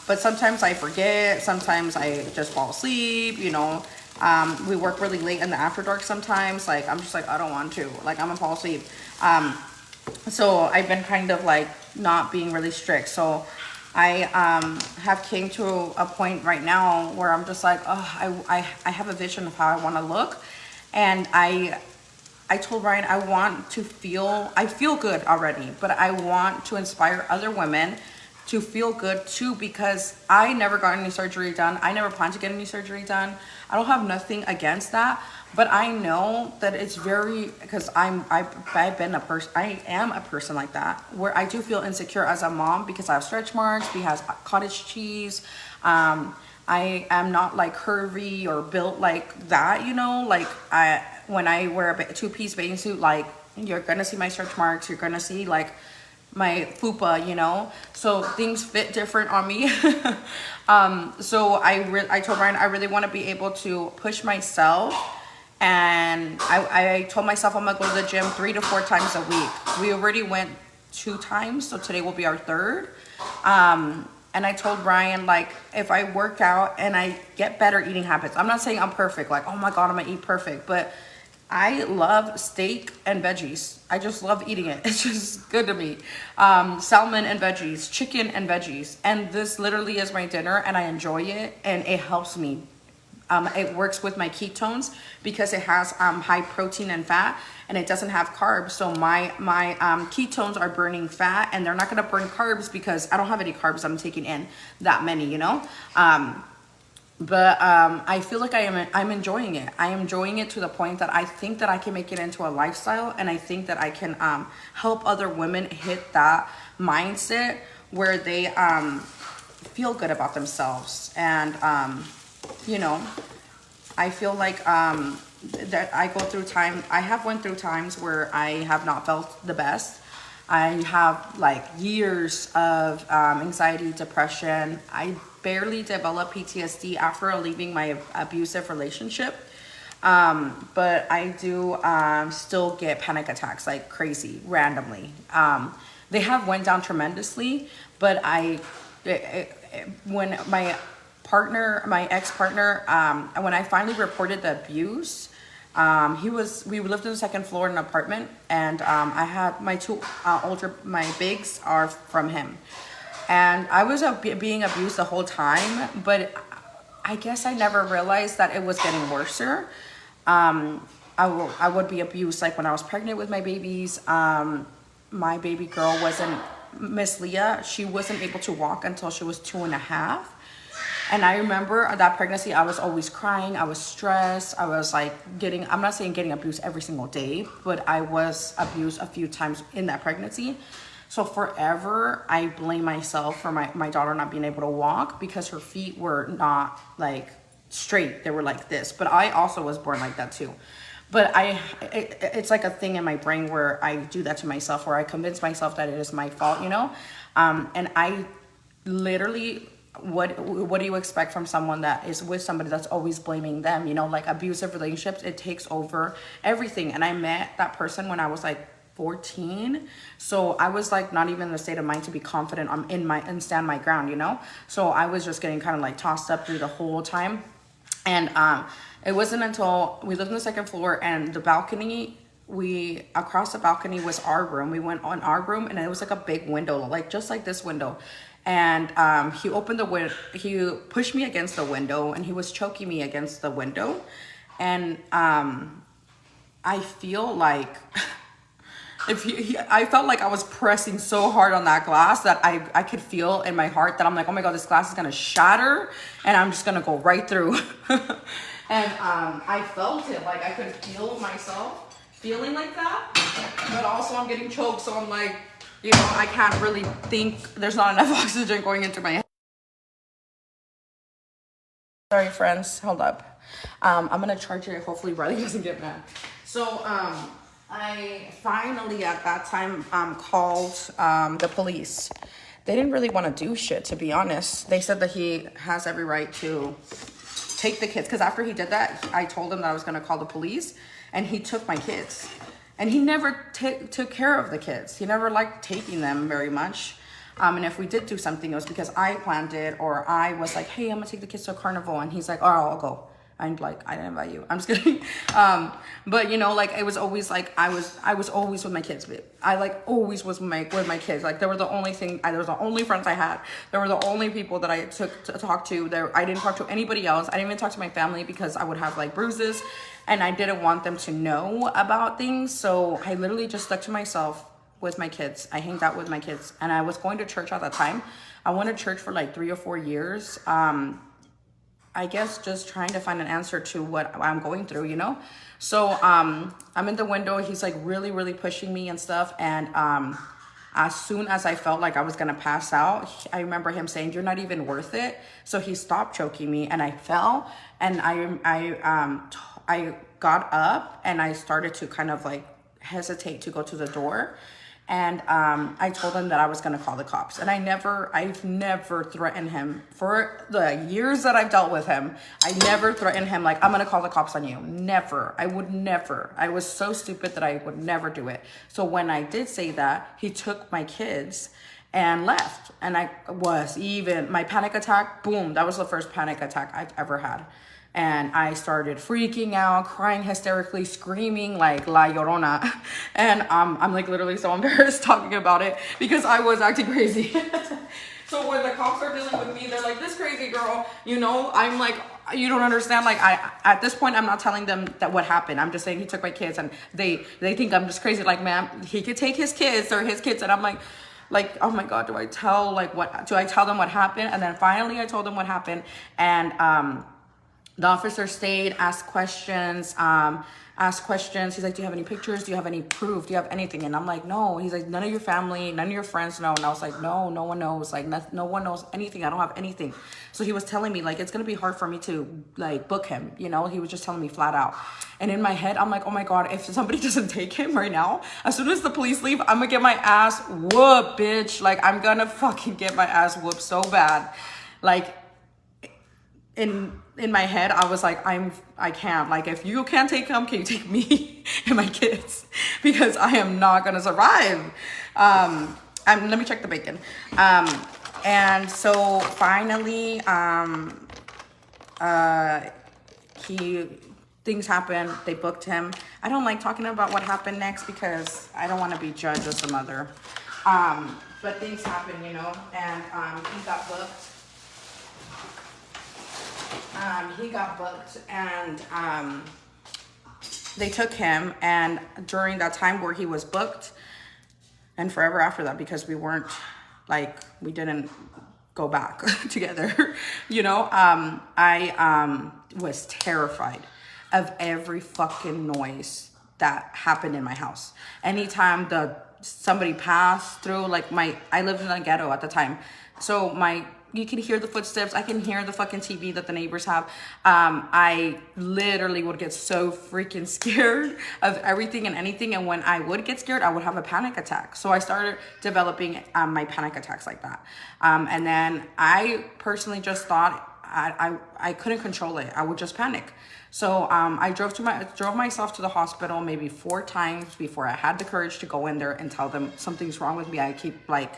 But sometimes I forget, sometimes I just fall asleep, you know. We work really late in the after dark sometimes, like I'm just like, I don't want to, like I'm gonna fall asleep. So I've been kind of like not being really strict. So I have came to a point right now where I'm just like, oh, I have a vision of how I want to look. And I told Ryan, I feel good already, but I want to inspire other women to feel good too, because I never got any surgery done. I never plan to get any surgery done. I don't have nothing against that, but I know that it's very, because I am a person like that, where I do feel insecure as a mom because I have stretch marks, because cottage cheese. I am not like curvy or built like that, you know, like when I wear a 2-piece bathing suit, like you're gonna see my stretch marks, you're gonna see like my fupa, you know, so things fit different on me. So I told Ryan I really want to be able to push myself, and I told myself I'm gonna go to the gym 3 to 4 times a week. We already went 2 times, so today will be our 3rd. And I told Ryan, like, if I work out and I get better eating habits, I'm not saying I'm perfect, like, oh my God, I'm gonna eat perfect, but I love steak and veggies. I just love eating it. It's just good to me. Salmon and veggies, chicken and veggies. And this literally is my dinner, and I enjoy it, and it helps me. It works with my ketones because it has high protein and fat, and it doesn't have carbs. So my ketones are burning fat, and they're not gonna burn carbs because I don't have any carbs I'm taking in that many, you know? But I feel like I'm enjoying it. I am enjoying it to the point that I think that I can make it into a lifestyle, and I think that I can help other women hit that mindset where they feel good about themselves. And you know, I feel like that I have went through times where I have not felt the best. I have like years of anxiety, depression. I barely developed PTSD after leaving my abusive relationship. But I do still get panic attacks like crazy, randomly. They have went down tremendously, but when my ex-partner, when I finally reported the abuse, we lived on the 2nd floor in an apartment, and I had my 2 my bigs are from him. And I was being abused the whole time, but I guess I never realized that it was getting worse. I would be abused like when I was pregnant with my babies. My baby girl Miss Leah, she wasn't able to walk until she was 2.5. And I remember that pregnancy, I was always crying. I was stressed. I was like I'm not saying getting abused every single day, but I was abused a few times in that pregnancy. So forever, I blame myself for my daughter not being able to walk because her feet were not like straight. They were like this. But I also was born like that too. But it's like a thing in my brain where I do that to myself, where I convince myself that it is my fault, you know? And I literally, what do you expect from someone that is with somebody that's always blaming them? You know, like abusive relationships, it takes over everything. And I met that person when I was like 14, so I was like not even in the state of mind to be confident and stand my ground, you know. So I was just getting kind of like tossed up through the whole time. And it wasn't until we lived on the second floor, and the balcony, across the balcony was our room. We went on our room, and it was like a big window, like just like this window. And he opened the window, he pushed me against the window, and he was choking me against the window. And I feel like I felt like I was pressing so hard on that glass that I could feel in my heart that I'm like, oh my God, this glass is gonna shatter and I'm just gonna go right through. And I felt it, like I could feel myself feeling like that, but also I'm getting choked, so I'm like, you know, I can't really think, there's not enough oxygen going into my head. Sorry friends, hold up. I'm gonna charge it, hopefully Riley doesn't get mad. So I finally at that time called the police. They didn't really want to do shit, to be honest. They said that he has every right to take the kids, because after he did that, I told him that I was going to call the police, and he took my kids. And he never took care of the kids. He never liked taking them very much. And if we did do something, it was because I planned it, or I was like, hey, I'm gonna take the kids to a carnival, and he's like, oh, I'll go. I'm like, I didn't invite you. I'm just kidding. But you know, like it was always like I was always with my kids. I like always was with my kids. Like they were the only thing. They were the only friends I had. They were the only people that I took to talk to. I didn't talk to anybody else. I didn't even talk to my family because I would have like bruises, and I didn't want them to know about things. So I literally just stuck to myself with my kids. I hanged out with my kids, and I was going to church at that time. I went to church for like 3 or 4 years. I guess just trying to find an answer to what I'm going through, you know? So I'm in the window. He's like really, really pushing me and stuff. And as soon as I felt like I was gonna pass out, I remember him saying, you're not even worth it. So he stopped choking me, and I fell, and I got up, and I started to kind of like hesitate to go to the door. And I told him that I was gonna call the cops. And I've never threatened him for the years that I've dealt with him. I never threatened him like, I'm gonna call the cops on you. Never. I would never. I was so stupid that I would never do it. So when I did say that, he took my kids and left. And my panic attack, boom, that was the first panic attack I've ever had. And I started freaking out, crying hysterically, screaming like La Llorona. And I'm like literally so embarrassed talking about it because I was acting crazy. So when the cops are dealing with me, they're like, this crazy girl, you know, I'm like, you don't understand. Like at this point, I'm not telling them that what happened. I'm just saying he took my kids, and they think I'm just crazy. Like, ma'am, he could take his kids, or his kids. And I'm like, oh my God, do I tell them what happened? And then finally I told them what happened. And, the officer stayed, asked questions. He's like, do you have any pictures? Do you have any proof? Do you have anything? And I'm like, no. He's like, none of your family, none of your friends know. And I was like, no one knows. Like, no one knows anything. I don't have anything. So he was telling me, like, it's going to be hard for me to, like, book him. You know, he was just telling me flat out. And in my head, I'm like, oh my God, if somebody doesn't take him right now, as soon as the police leave, I'm going to get my ass whooped, bitch. Like, I'm going to fucking get my ass whooped so bad. Like, in my head, I was like, I can't. Like, if you can't take him, can you take me and my kids? Because I am not gonna survive. Let me check the bacon. And so finally, things happened. They booked him. I don't like talking about what happened next because I don't want to be judged as a mother. But things happened, you know, and he got booked. And they took him, and during that time where he was booked, and forever after that, because we didn't go back together, you know, I was terrified of every fucking noise that happened in my house. Anytime the somebody passed through. Like I lived in a ghetto at the time, so you can hear the footsteps. I can hear the fucking TV that the neighbors have. I literally would get so freaking scared of everything and anything. And when I would get scared, I would have a panic attack. So I started developing my panic attacks like that. And then I personally just thought I couldn't control it. I would just panic. So I drove myself to the hospital maybe 4 times before I had the courage to go in there and tell them something's wrong with me. I keep like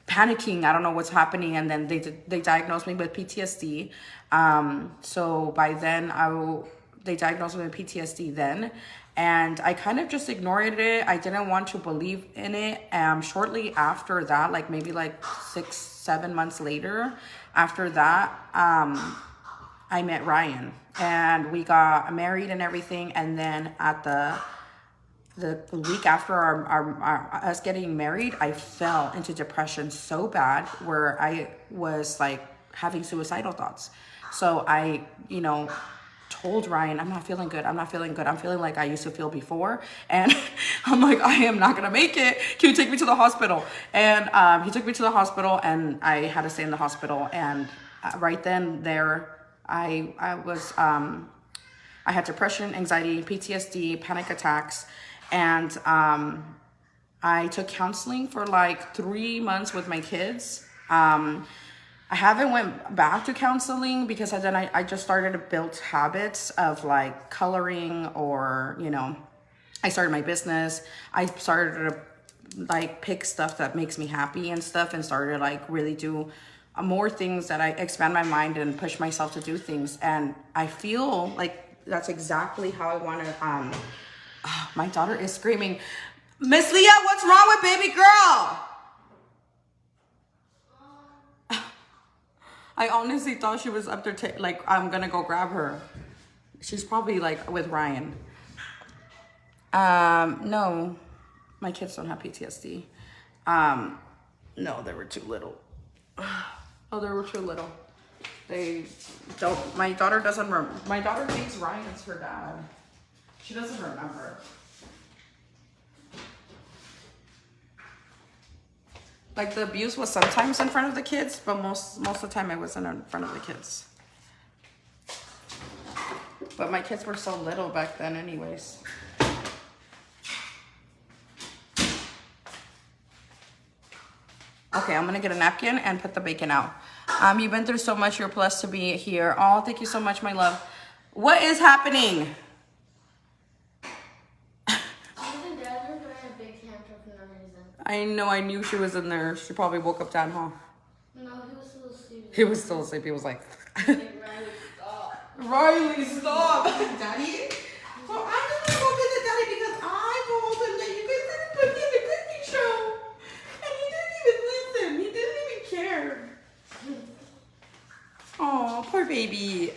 panicking. I don't know what's happening. And then they diagnosed me with PTSD. So by then they diagnosed me with PTSD then. And I kind of just ignored it. I didn't want to believe in it. Shortly after that, like maybe like 6-7 months later, after that, I met Ryan and we got married and everything. And then at the week after us getting married, I fell into depression so bad where I was like having suicidal thoughts. So I, told Ryan, I'm not feeling good. I'm feeling like I used to feel before. And I'm like, I am not going to make it. Can you take me to the hospital? And he took me to the hospital and I had to stay in the hospital. And right then there, I had depression, anxiety, PTSD, panic attacks. And I took counseling for like 3 months with my kids. I haven't went back to counseling because then I just started to build habits of like coloring or, I started my business. I started to like pick stuff that makes me happy and stuff and started to like really do more things that I expand my mind and push myself to do things. And I feel like that's exactly how I want to, my daughter is screaming, Miss Leah, what's wrong with baby girl? I honestly thought she was up there, like, I'm gonna go grab her. She's probably like with Ryan. No, my kids don't have PTSD. No, they were too little. Oh, they were too little. They don't, my daughter thinks Ryan's her dad. She doesn't remember. Like the abuse was sometimes in front of the kids, but most of the time it wasn't in front of the kids. But my kids were so little back then anyways. Okay, I'm gonna get a napkin and put the bacon out. You've been through so much, you're blessed to be here. Oh, thank you so much, my love. What is happening? I know, I knew she was in there. She probably woke up down, huh? No, he was still asleep. He was still asleep. He was like, Riley, stop. Riley, stop. Daddy? Well, I'm just gonna go visit Daddy because I told him that you guys didn't put me in the cooking show. And he didn't even listen. He didn't even care. Oh, poor baby.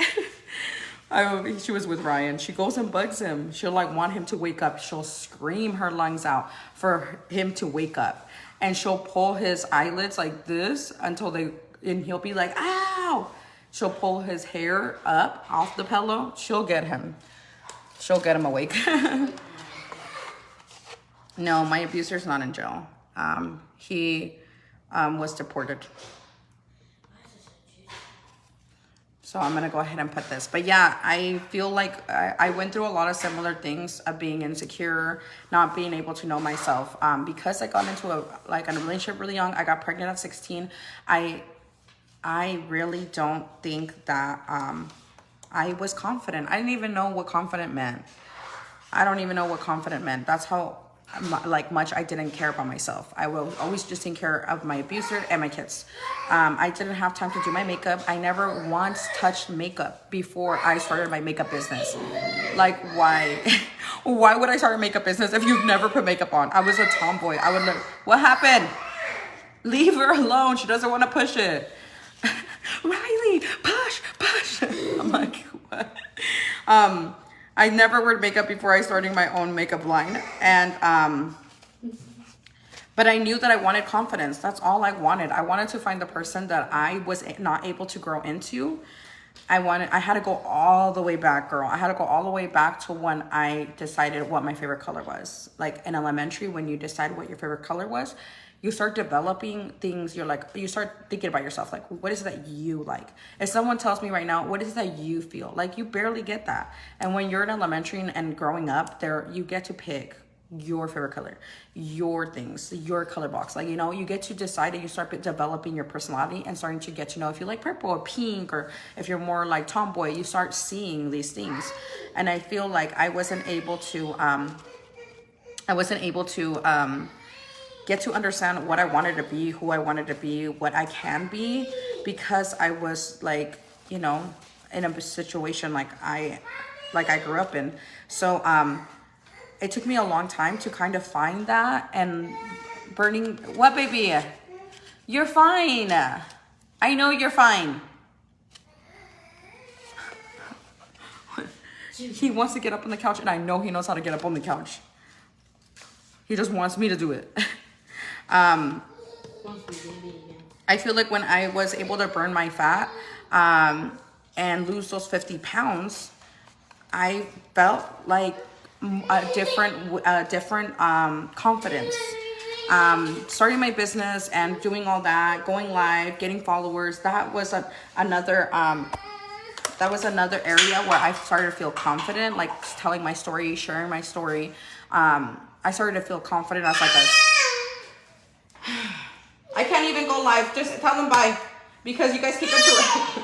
She was with Ryan. She goes and bugs him. She'll like want him to wake up. She'll scream her lungs out for him to wake up. And she'll pull his eyelids like this until and he'll be like, ow. She'll pull his hair up off the pillow. She'll get him awake. No, my abuser's not in jail. He was deported. So I'm going to go ahead and put this. But yeah, I feel like I went through a lot of similar things of being insecure, not being able to know myself. Because I got into a relationship really young. I got pregnant at 16. I really don't think that I was confident. I didn't even know what confident meant. I don't even know what confident meant. That's how much I didn't care about myself. I was always just taking care of my abuser and my kids. I didn't have time to do my makeup. I never once touched makeup before I started my makeup business. Like, why? Why would I start a makeup business if you've never put makeup on? I was a tomboy. I would what happened? Leave her alone. She doesn't want to push it. Riley, push. I'm like, what? I never wore makeup before I started my own makeup line. And, but I knew that I wanted confidence. That's all I wanted. I wanted to find the person that I was not able to grow into. I had to go all the way back, girl. I had to go all the way back to when I decided what my favorite color was. Like in elementary, when you decide what your favorite color was, you start developing things. You're like, you start thinking about yourself. Like, what is it that you like? If someone tells me right now, what is it that you feel? Like, you barely get that. And when you're in elementary and growing up, you get to pick your favorite color, your things, your color box. Like, you know, you get to decide and you start developing your personality and starting to get to know if you like purple or pink, or if you're more like tomboy. You start seeing these things. And I feel like I wasn't able to get to understand what I wanted to be, who I wanted to be, what I can be, because I was like, you know, in a situation like I grew up in. So it took me a long time to kind of find that. And burning, what, baby? You're fine. I know you're fine. He wants to get up on the couch, and I know he knows how to get up on the couch. He just wants me to do it. I feel like when I was able to burn my fat and lose those 50 pounds, I felt like a different confidence. Starting my business and doing all that, going live, getting followers, that was another area where I started to feel confident, like telling my story, sharing my story. I started to feel confident. I was like, I can't even go live. Just tell them bye, because you guys keep interrupting.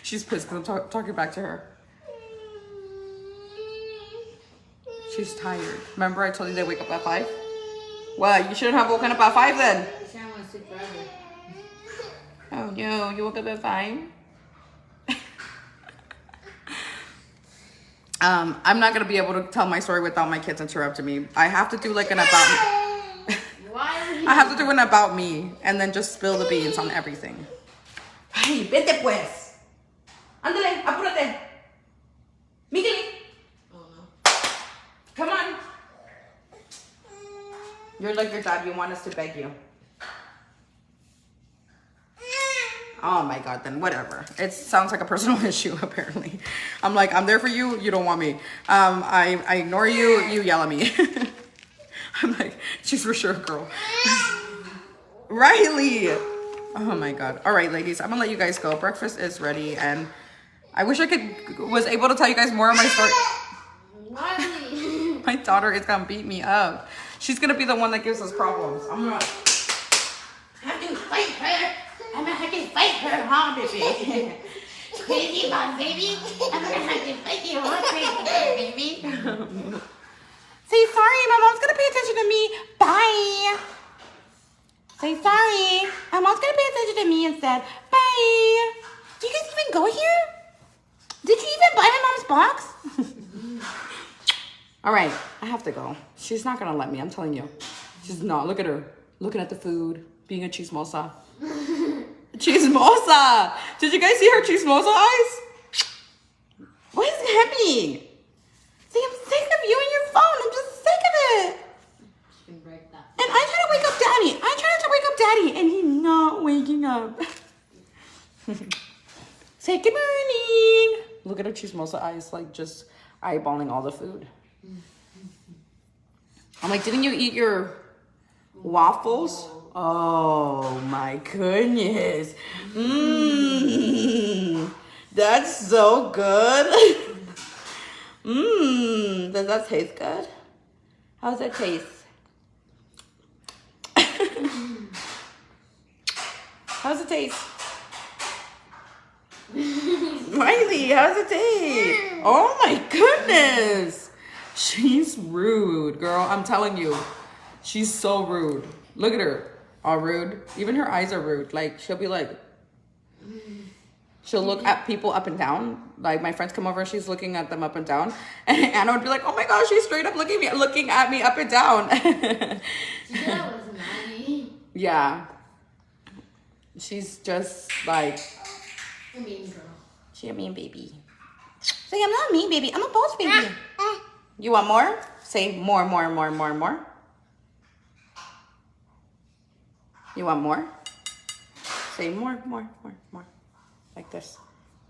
She's pissed because I'm talking back to her. She's tired. Remember I told you they wake up at 5? Well, you shouldn't have woken up at 5 then. Oh no, you woke up at 5? I'm not gonna be able to tell my story without my kids interrupting me. I have to do like an about me. I have to do an about me and then just spill the beans on everything. Ay, vete pues. Ándale, apúrate. Miguel. Come on. You're like your dad. You want us to beg you. Oh my God, then whatever. It sounds like a personal issue, apparently. I'm like, I'm there for you. You don't want me. I ignore you. You yell at me. I'm like, she's for sure a girl. Riley. Oh my God. All right, ladies, I'm gonna let you guys go. Breakfast is ready, and I wish I was able to tell you guys more of my story. My daughter is gonna beat me up. She's gonna be the one that gives us problems. I'm gonna have to fight her. I'm gonna have to fight her, huh, baby? Crazy mom, baby. I'm gonna have to fight you, huh, crazy mom, baby? Say sorry, my mom's gonna pay attention to me. Bye. Say sorry. My mom's gonna pay attention to me instead. Bye. Do you guys even go here? Did you even buy my mom's box? All right, I have to go. She's not gonna let me, I'm telling you. She's not. Look at her. Looking at the food, being a chismosa. Chismosa! Did you guys see her chismosa eyes? What is happening? See, I'm sick of you and your phone. I'm just sick of it. And I'm trying to wake up Daddy. I'm trying to wake up Daddy, and he's not waking up. Say good morning. Look at her chismosa eyes, like just eyeballing all the food. I'm like, didn't you eat your waffles? Oh my goodness. That's so good. Does that taste good? How does it taste? How does it taste? Riley, how does it taste? Oh my goodness. She's rude, girl. I'm telling you. She's so rude. Look at her. All rude. Even her eyes are rude. Like, she'll be like, she'll look at people up and down. Like, my friends come over and she's looking at them up and down. And Anna would be like, oh my gosh, she's straight up looking at me up and down. That was mommy. Yeah. She's just like, A mean girl. she a mean baby. Say, I'm not a mean baby. I'm a boss baby. You want more? Say more. You want more? Say more. Like this.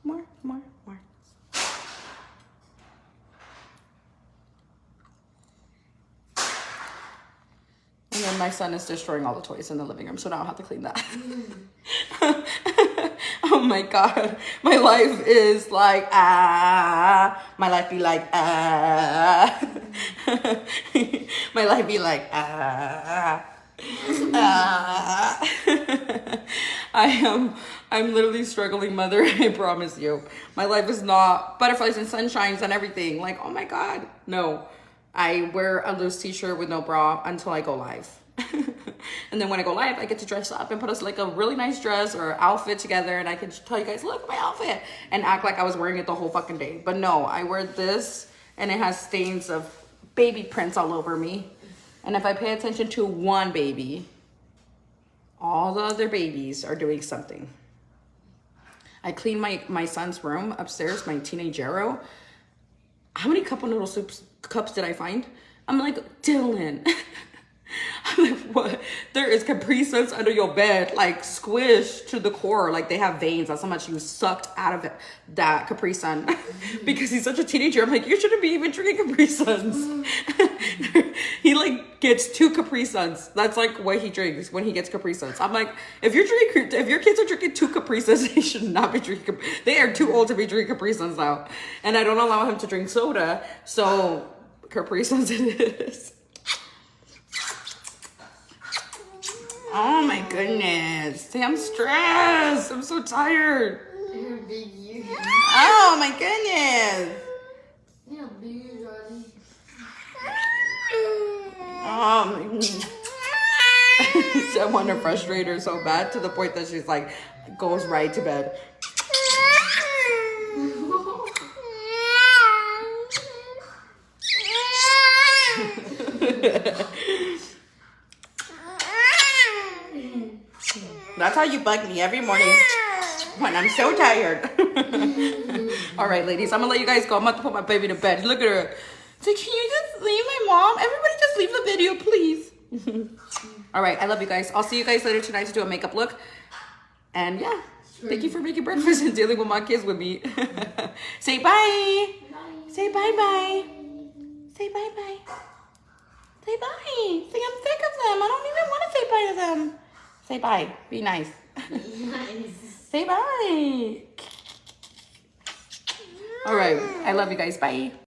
more, more, more. And then my son is destroying all the toys in the living room, so now I'll have to clean that. Oh my God. My life is like, ah. My life be like, ah. My life be like, ah. Ah. I'm literally struggling mother, I promise you. My life is not butterflies and sunshines and everything. Like, oh my God. No. I wear a loose t-shirt with no bra until I go live. And then when I go live, I get to dress up and put us like a really nice dress or outfit together, and I can tell you guys, look at my outfit, and act like I was wearing it the whole fucking day. But no, I wear this and it has stains of baby prints all over me. And if I pay attention to one baby, all the other babies are doing something. I cleaned my son's room upstairs, my teenagero. How many cup of noodle soup cups did I find? I'm like, Dylan. I'm like, what? There is Capri Suns under your bed, like squished to the core. Like they have veins. That's how much you sucked out of it, that Capri Sun. Because he's such a teenager. I'm like, you shouldn't be even drinking Capri Suns. He like gets 2 Capri Suns. That's like what he drinks when he gets Capri Suns. I'm like, if your kids are drinking 2 Capri Suns, they should not be drinking. They are too old to be drinking Capri Suns now. And I don't allow him to drink soda. So Capri Suns it is. Oh my goodness. See, I'm stressed. I'm so tired. Oh my goodness. Oh my goodness. I want to frustrate her so bad to the point that she's like, goes right to bed. That's how you bug me every morning when I'm so tired. All right, ladies, I'm gonna let you guys go. I'm about to put my baby to bed. Look at her. So can you just leave my mom? Everybody just leave the video, please. All right, I love you guys. I'll see you guys later tonight to do a makeup look. And yeah, thank you for making breakfast and dealing with my kids with me. Say bye. Bye. Say bye-bye. Say bye-bye. Say bye. Say I'm sick of them. I don't even want to say bye to them. Say bye. Be nice. Nice. Say bye. All right. I love you guys. Bye.